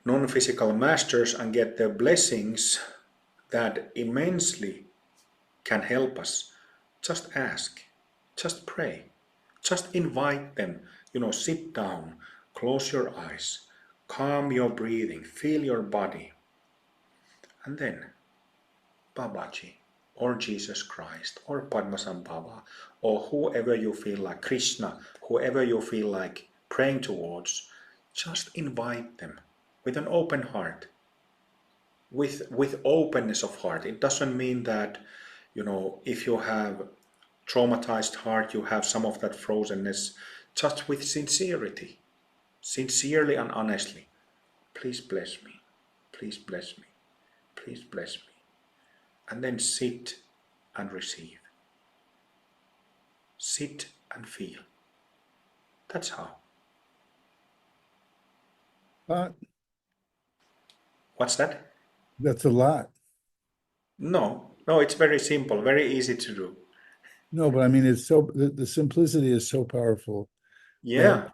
non-physical masters and get their blessings, that immensely can help us. Just ask, just pray, just invite them, sit down, close your eyes, calm your breathing, feel your body, and then Babaji, or Jesus Christ, or Padmasambhava, or whoever you feel like, Krishna, whoever you feel like praying towards, just invite them with an open heart, with openness of heart. It doesn't mean that, if you have traumatized heart, you have some of that frozenness, just with sincerity, sincerely and honestly. Please bless me, please bless me, please bless me. And then sit and receive. Sit and feel. That's how. But What's that? that's a lot. No, no, it's very simple, very easy to do. No, but I mean, it's so the simplicity is so powerful that Yeah,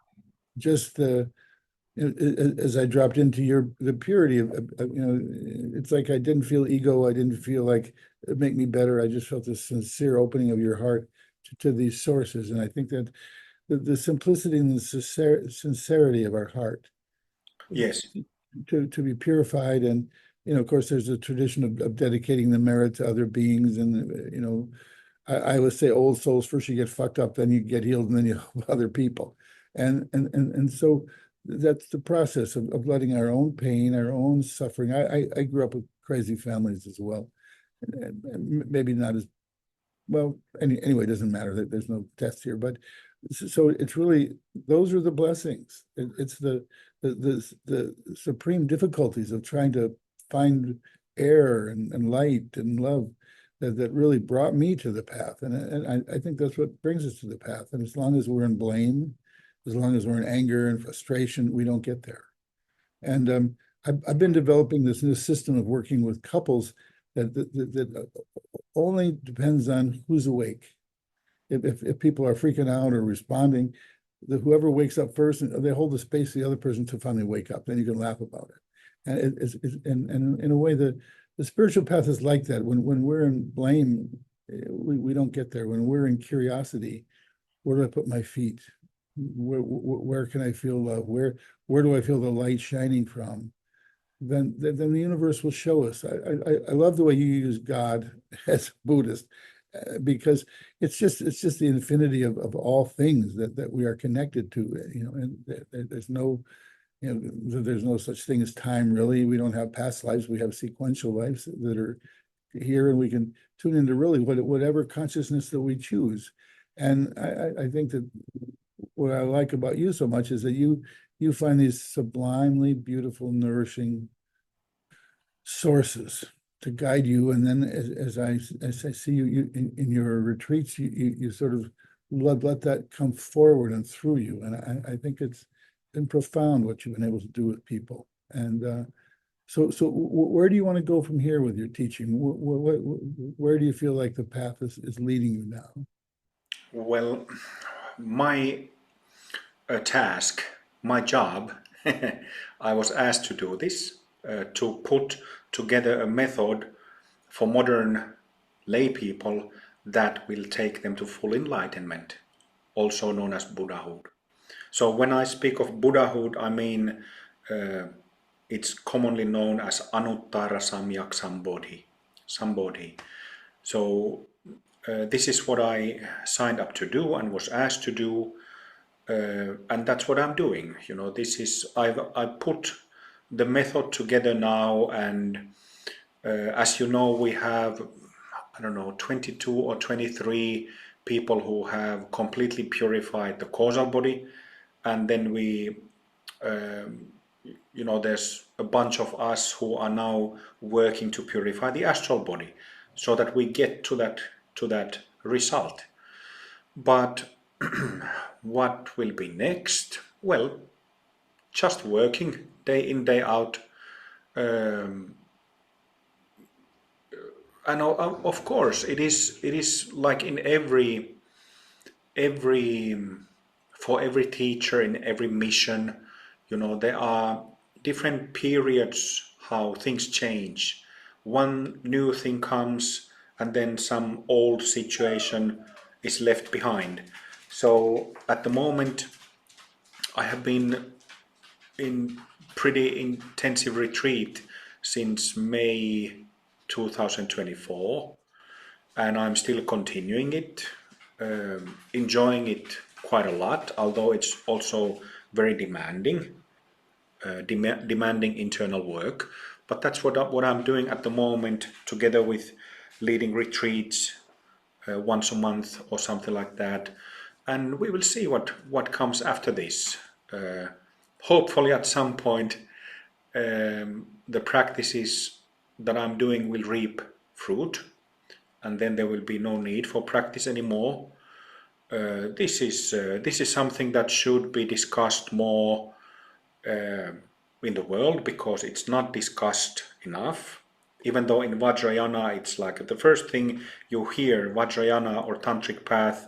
just as I dropped into the purity of, it's like I didn't feel ego. I didn't feel like it make me better. I just felt this sincere opening of your heart to these sources. And I think that the simplicity and the sincerity of our heart yes, to be purified. And, of course, there's a tradition of dedicating the merit to other beings. And, I would say old souls, first you get fucked up, then you get healed, and then you help other people. And so that's the process of letting our own pain, our own suffering. I grew up with crazy families as well. And maybe not as well, anyway, it doesn't matter. There's no test here, but so it's really those are the blessings. It's the supreme difficulties of trying to find air and light and love that really brought me to the path. And I think that's what brings us to the path. And as long as we're in blame, as long as we're in anger and frustration, we don't get there. And I've been developing this new system of working with couples that only depends on who's awake. If people are freaking out or responding, whoever wakes up first, and they hold the space for the other person to finally wake up, then you can laugh about it. And and in a way, the spiritual path is like that. When we're in blame, we don't get there. When we're in curiosity, where do I put my feet? Where can I feel love? Where do I feel the light shining from? Then the universe will show us. I love the way you use God as a Buddhist, because it's just the infinity of all things that we are connected to, and there's no, there's no such thing as time, really. We don't have past lives. We have sequential lives that are here, and we can tune into really whatever consciousness that we choose. And I think that what I like about you so much is that you find these sublimely beautiful, nourishing sources to guide you. And then as I see you in your retreats, you sort of let that come forward and through you. And I think it's been profound what you've been able to do with people. And so where do you want to go from here with your teaching? Where do you feel like the path is leading you now? Well, my task, my job, I was asked to do this, to put together a method for modern lay people that will take them to full enlightenment, also known as Buddhahood. So when I speak of Buddhahood, I mean it's commonly known as Anuttara Samyak Sambodhi. So this is what I signed up to do and was asked to do, and that's what I'm doing. This is I put the method together now, and as you know, we have, I don't know, 22 or 23 people who have completely purified the causal body, and then we there's a bunch of us who are now working to purify the astral body so that we get to that result. But what will be next? Well, just working day in, day out. And of course, it is like in every for every teacher in every mission, there are different periods how things change. One new thing comes, and then some old situation is left behind. So at the moment, I have been in pretty intensive retreat since May 2024, and I'm still continuing it, enjoying it quite a lot, although it's also very demanding, demanding internal work. But that's what I'm doing at the moment, together with leading retreats once a month or something like that. And we will see what comes after this. Hopefully at some point the practices that I'm doing will reap fruit, and then there will be no need for practice anymore. This is something that should be discussed more in the world, because it's not discussed enough. Even though in Vajrayana it's like the first thing you hear, Vajrayana or Tantric path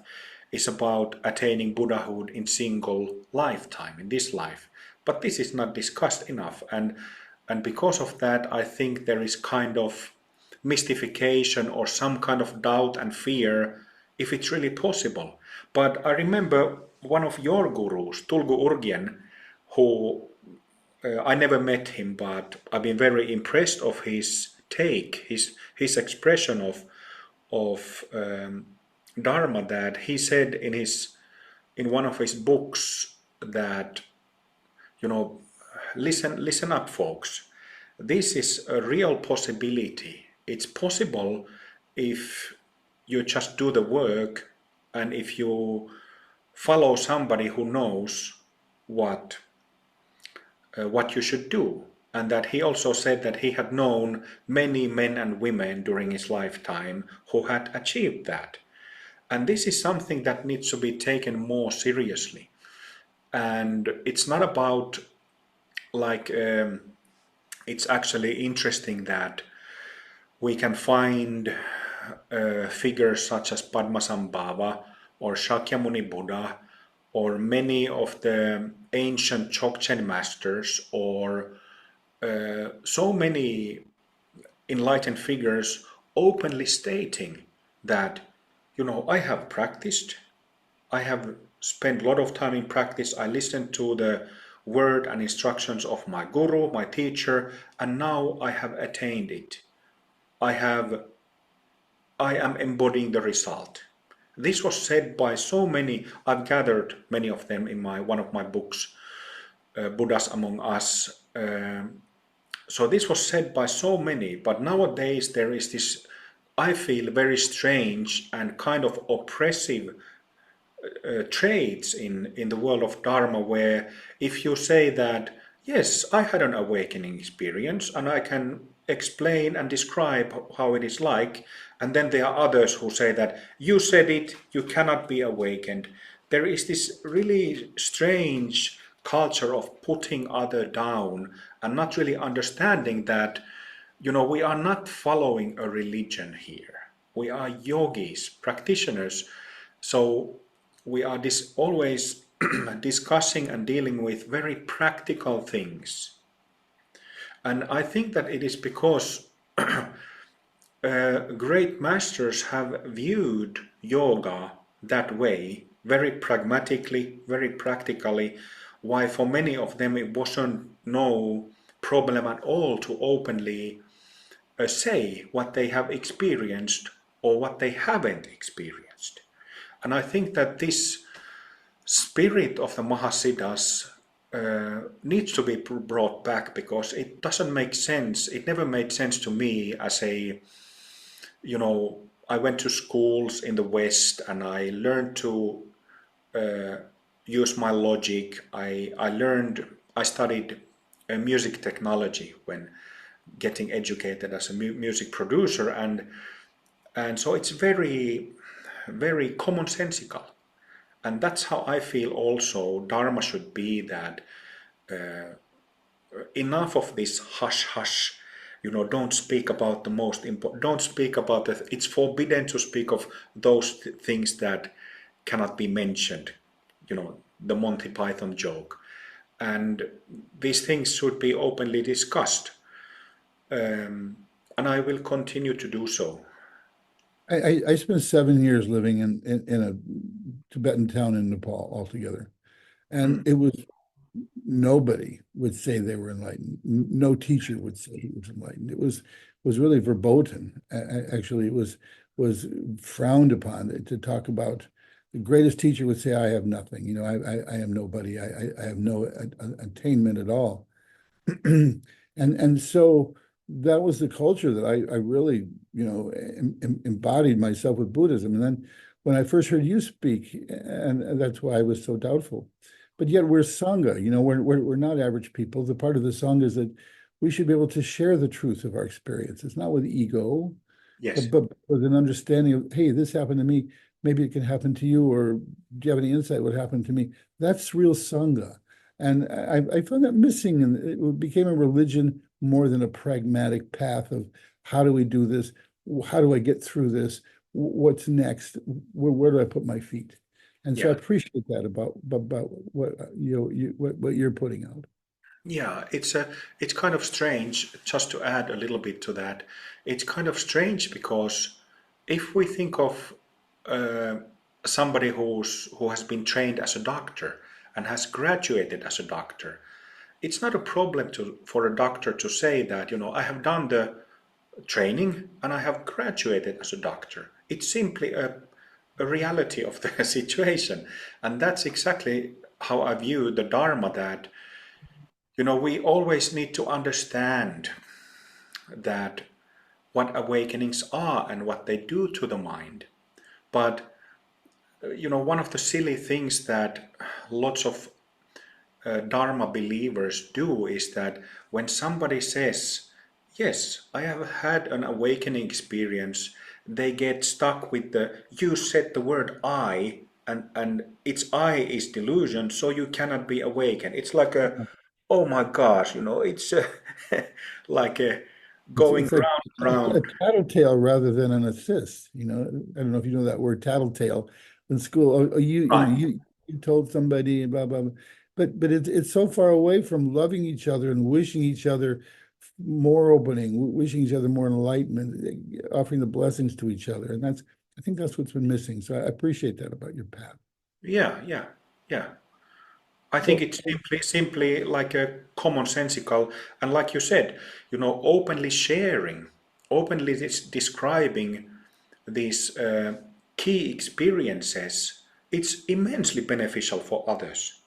is about attaining Buddhahood in single lifetime, in this life. But this is not discussed enough, and because of that, I think there is kind of mystification or some kind of doubt and fear if it's really possible. But I remember one of your gurus, Tulgu Urgyen, who I never met him, but I've been very impressed of his take, his expression of Dharma, that he said in one of his books that, listen up, folks. This is a real possibility. It's possible if you just do the work, and if you follow somebody who knows what you should do. And that he also said that he had known many men and women during his lifetime who had achieved that. And this is something that needs to be taken more seriously. And it's not about like it's actually interesting that we can find figures such as Padmasambhava or Shakyamuni Buddha or many of the ancient Dzogchen masters, or so many enlightened figures openly stating that, I have practiced, I have spent a lot of time in practice, I listened to the word and instructions of my guru, my teacher, and now I have attained it. I have I am embodying the result. This was said by so many. I've gathered many of them in my one of my books, Buddhas Among Us. So this was said by so many, but nowadays there is this, I feel, very strange and kind of oppressive traits in the world of Dharma, where if you say that, yes, I had an awakening experience and I can explain and describe how it is like, and then there are others who say that you said it, you cannot be awakened. There is this really strange culture of putting other down and not really understanding that, we are not following a religion here. We are yogis, practitioners. So we are always discussing and dealing with very practical things. And I think that it is because great masters have viewed yoga that way, very pragmatically, very practically, why for many of them it wasn't no problem at all to openly say what they have experienced or what they haven't experienced. And I think that this spirit of the Mahasiddhas needs to be brought back, because it doesn't make sense. It never made sense to me as you know, I went to schools in the West and I learned to uh, use my logic. I studied music technology when getting educated as a music producer, and so it's very, very commonsensical. And that's how I feel also Dharma should be, that enough of this hush hush, don't speak about the most important, don't speak about it's forbidden to speak of those things that cannot be mentioned, the Monty Python joke. And these things should be openly discussed. And I will continue to do so. I spent 7 years living in a Tibetan town in Nepal altogether. And Mm. it was nobody would say they were enlightened. No teacher would say he was enlightened. It was really verboten. Actually, it was frowned upon to talk about. The greatest teacher would say, "I have nothing. I am nobody. I have no attainment at all." And so that was the culture that I really, embodied myself with Buddhism. And then when I first heard you speak, and that's why I was so doubtful. But yet we're Sangha, we're not average people. The part of the Sangha is that we should be able to share the truth of our experiences, not with ego, Yes. but with an understanding of, hey, this happened to me. Maybe it can happen to you, or do you have any insight what happened to me? That's real Sangha. And I found that missing, and it became a religion more than a pragmatic path of how do we do this? How do I get through this? What's next? Where do I put my feet? And so I Yeah. appreciate that about what what you're putting out. Yeah, it's kind of strange, just to add a little bit to that. It's kind of strange because if we think of uh, somebody who has been trained as a doctor and has graduated as a doctor, it's not a problem for a doctor to say that, I have done the training and I have graduated as a doctor. It's simply a reality of the situation. And that's exactly how I view the Dharma, that we always need to understand that what awakenings are and what they do to the mind. But, one of the silly things that lots of Dharma believers do is that when somebody says, yes, I have had an awakening experience, they get stuck with you said the word I, and it's I is delusion, so you cannot be awakened. It's like oh my gosh, it's like going It's a, round and round. a tattletale rather than an assist. I don't know if you know that word tattletale in school. Right. You told somebody blah blah, blah. But it's so far away from loving each other and wishing each other more opening, wishing each other more enlightenment, offering the blessings to each other. And I think that's what's been missing. So I appreciate that about your path. Yeah, yeah, yeah. I think So it's simply like a commonsensical, and like you said, openly sharing, openly describing these key experiences, it's immensely beneficial for others.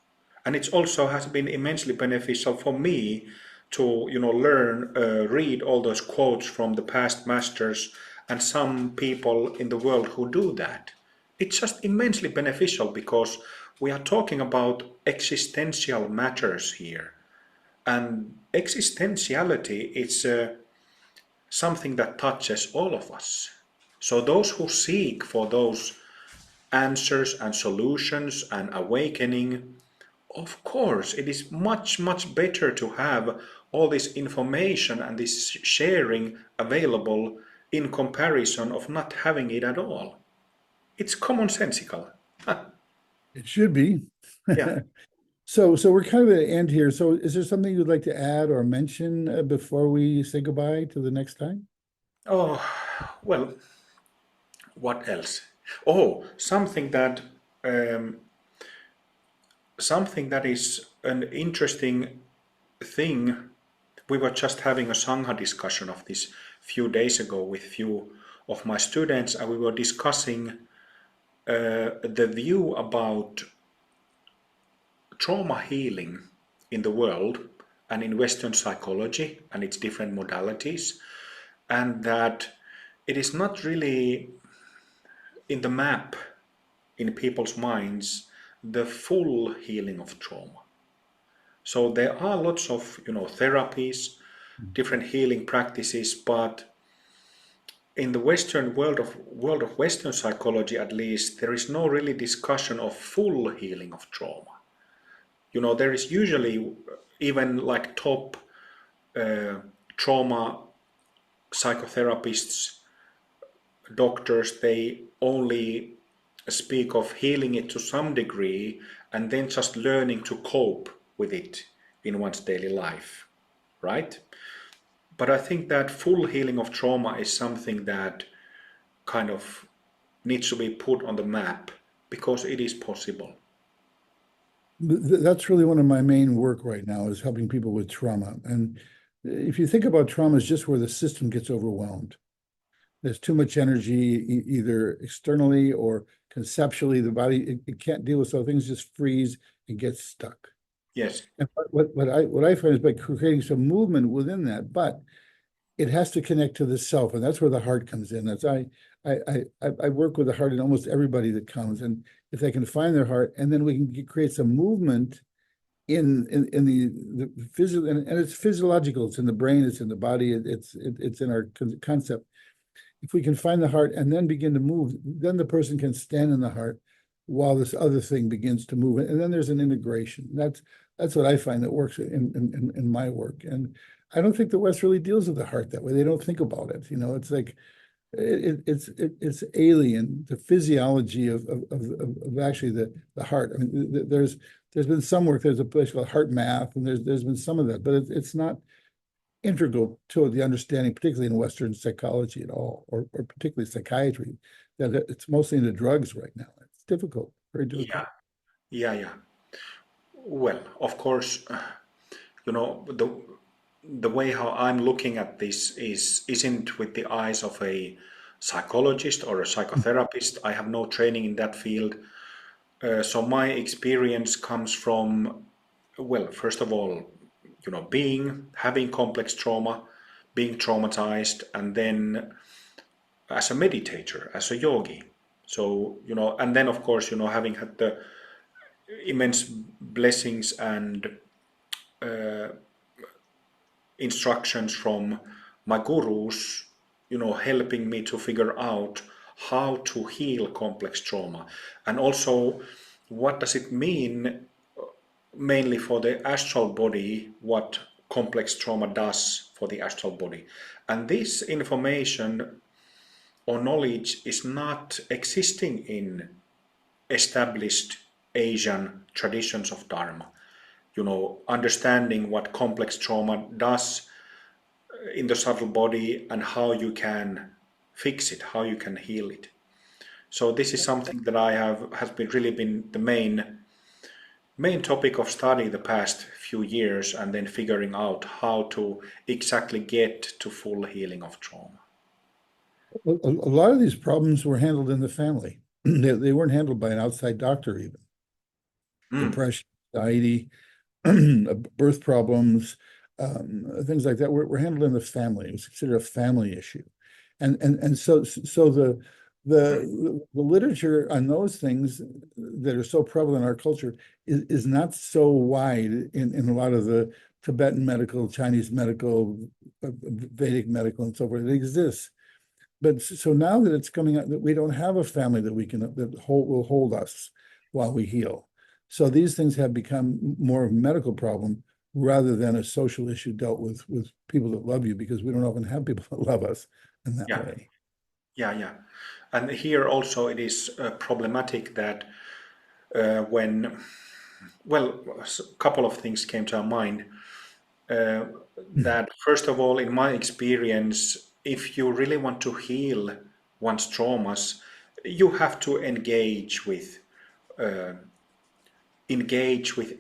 And it also has been immensely beneficial for me to, learn, read all those quotes from the past masters and some people in the world who do that. It's just immensely beneficial because we are talking about existential matters here. And existentiality is something that touches all of us. So those who seek for those answers and solutions and awakening, of course, it is much, much better to have all this information and this sharing available in comparison of not having it at all. It's commonsensical. It should be. Yeah. So we're kind of at the end here. So is there something you'd like to add or mention before we say goodbye to the next time? Oh, well, what else? Oh, um, something that is an interesting thing. We were just having a Sangha discussion of this few days ago with few of my students, and we were discussing the view about trauma healing in the world and in Western psychology and its different modalities, and that it is not really in the map in people's minds the full healing of trauma. So there are lots of therapies, different healing practices, but in the Western world of Western psychology at least, there is no really discussion of full healing of trauma. There is usually even like top trauma psychotherapists, doctors, they only speak of healing it to some degree and then just learning to cope with it in one's daily life, right? But I think that full healing of trauma is something that kind of needs to be put on the map because it is possible. That's really one of my main work right now is helping people with trauma. And if you think about trauma as just where the system gets overwhelmed, there's too much energy, either externally or conceptually. The body it can't deal with, so things just freeze and get stuck. Yes. And what I find is by creating some movement within that, but it has to connect to the self, and that's where the heart comes in. That's I work with the heart in almost everybody that comes, and if they can find their heart, and then we can create some movement in the physical, and it's physiological. It's in the brain, it's in the body, it's in our concept. If we can find the heart and then begin to move, then the person can stand in the heart while this other thing begins to move, and then there's an integration. That's what I find that works in my work, and I don't think the West really deals with the heart that way. They don't think about it. It's like it's alien, the physiology of actually the heart. I mean, there's been some work. There's a place called Heart Math, and there's been some of that, but it's not integral to the understanding, particularly in Western psychology at all, or particularly psychiatry. That it's mostly into drugs right now. It's difficult, very difficult. Yeah. Yeah, yeah. Well, of course, the way how I'm looking at this isn't with the eyes of a psychologist or a psychotherapist. I have no training in that field. So my experience comes from, well, first of all, having complex trauma, being traumatized, and then as a meditator, as a yogi. So, and then of course, having had the immense blessings and instructions from my gurus, helping me to figure out how to heal complex trauma. And also, what does it mean mainly for the astral body, what complex trauma does for the astral body. And this information or knowledge is not existing in established Asian traditions of Dharma. Understanding what complex trauma does in the subtle body and how you can fix it, how you can heal it. So this is something that has been really been the main topic of study the past few years, and then figuring out how to exactly get to full healing of trauma. A lot of these problems were handled in the family. They weren't handled by an outside doctor even. Mm, Depression, anxiety, birth problems, things like that were handled in the family. It was considered a family issue. And so the literature on those things that are so prevalent in our culture is not so wide in a lot of the Tibetan medical, Chinese medical, Vedic medical, and so forth. It exists. But so now that it's coming out that we don't have a family that we can will hold us while we heal. So these things have become more of a medical problem rather than a social issue dealt with people that love you, because we don't often have people that love us in that yeah, way. yeah. And here also it is problematic that when, well, a couple of things came to our mind. Uh, that first of all, in my experience, if you really want to heal one's traumas, you have to engage with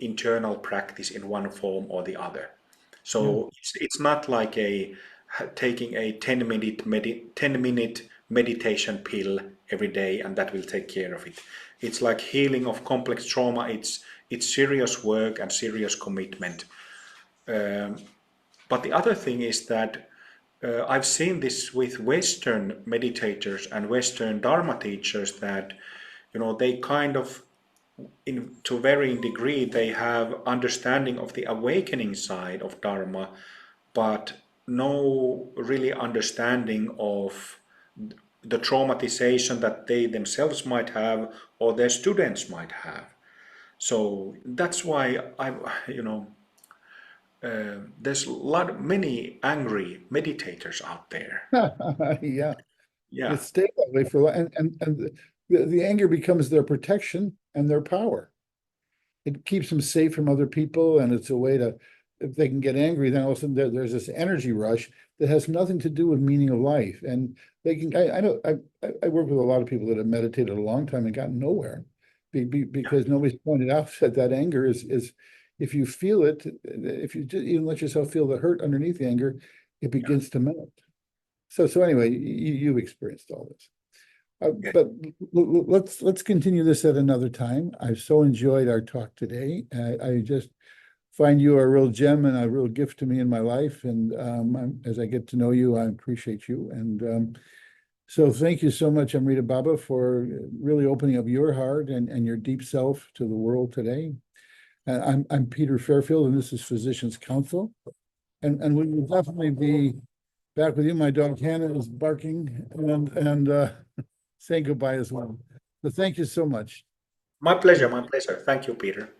internal practice in one form or the other. Yeah. So it's not like a taking a 10-minute meditation pill every day and that will take care of it. It's like healing of complex trauma. It's serious work and serious commitment. Um, but the other thing is that I've seen this with Western meditators and Western Dharma teachers that, they kind of, to varying degree, they have understanding of the awakening side of Dharma, but no really understanding of the traumatization that they themselves might have or their students might have. So that's why there's many angry meditators out there. Yeah. It Yeah, stayed that way for a while. And the anger becomes their protection and their power. It keeps them safe from other people, and it's a way to, if they can get angry, then all of a sudden there's this energy rush that has nothing to do with meaning of life. And they can, I know, I work with a lot of people that have meditated a long time and gotten nowhere yeah, because nobody's pointed out that that anger is, if you feel it, if you just even let yourself feel the hurt underneath the anger, it yeah, begins to melt. So anyway, you've experienced all this. yeah. But let's continue this at another time. I've so enjoyed our talk today. I just find you a real gem and a real gift to me in my life. And as I get to know you, I appreciate you. And so thank you so much, Amrita Baba, for really opening up your heart and your deep self to the world today. I'm Peter Fairfield, and this is Physicians Council. And we will definitely be back with you. My dog Hannah is barking and saying goodbye as well. But thank you so much. My pleasure, my pleasure. Thank you, Peter.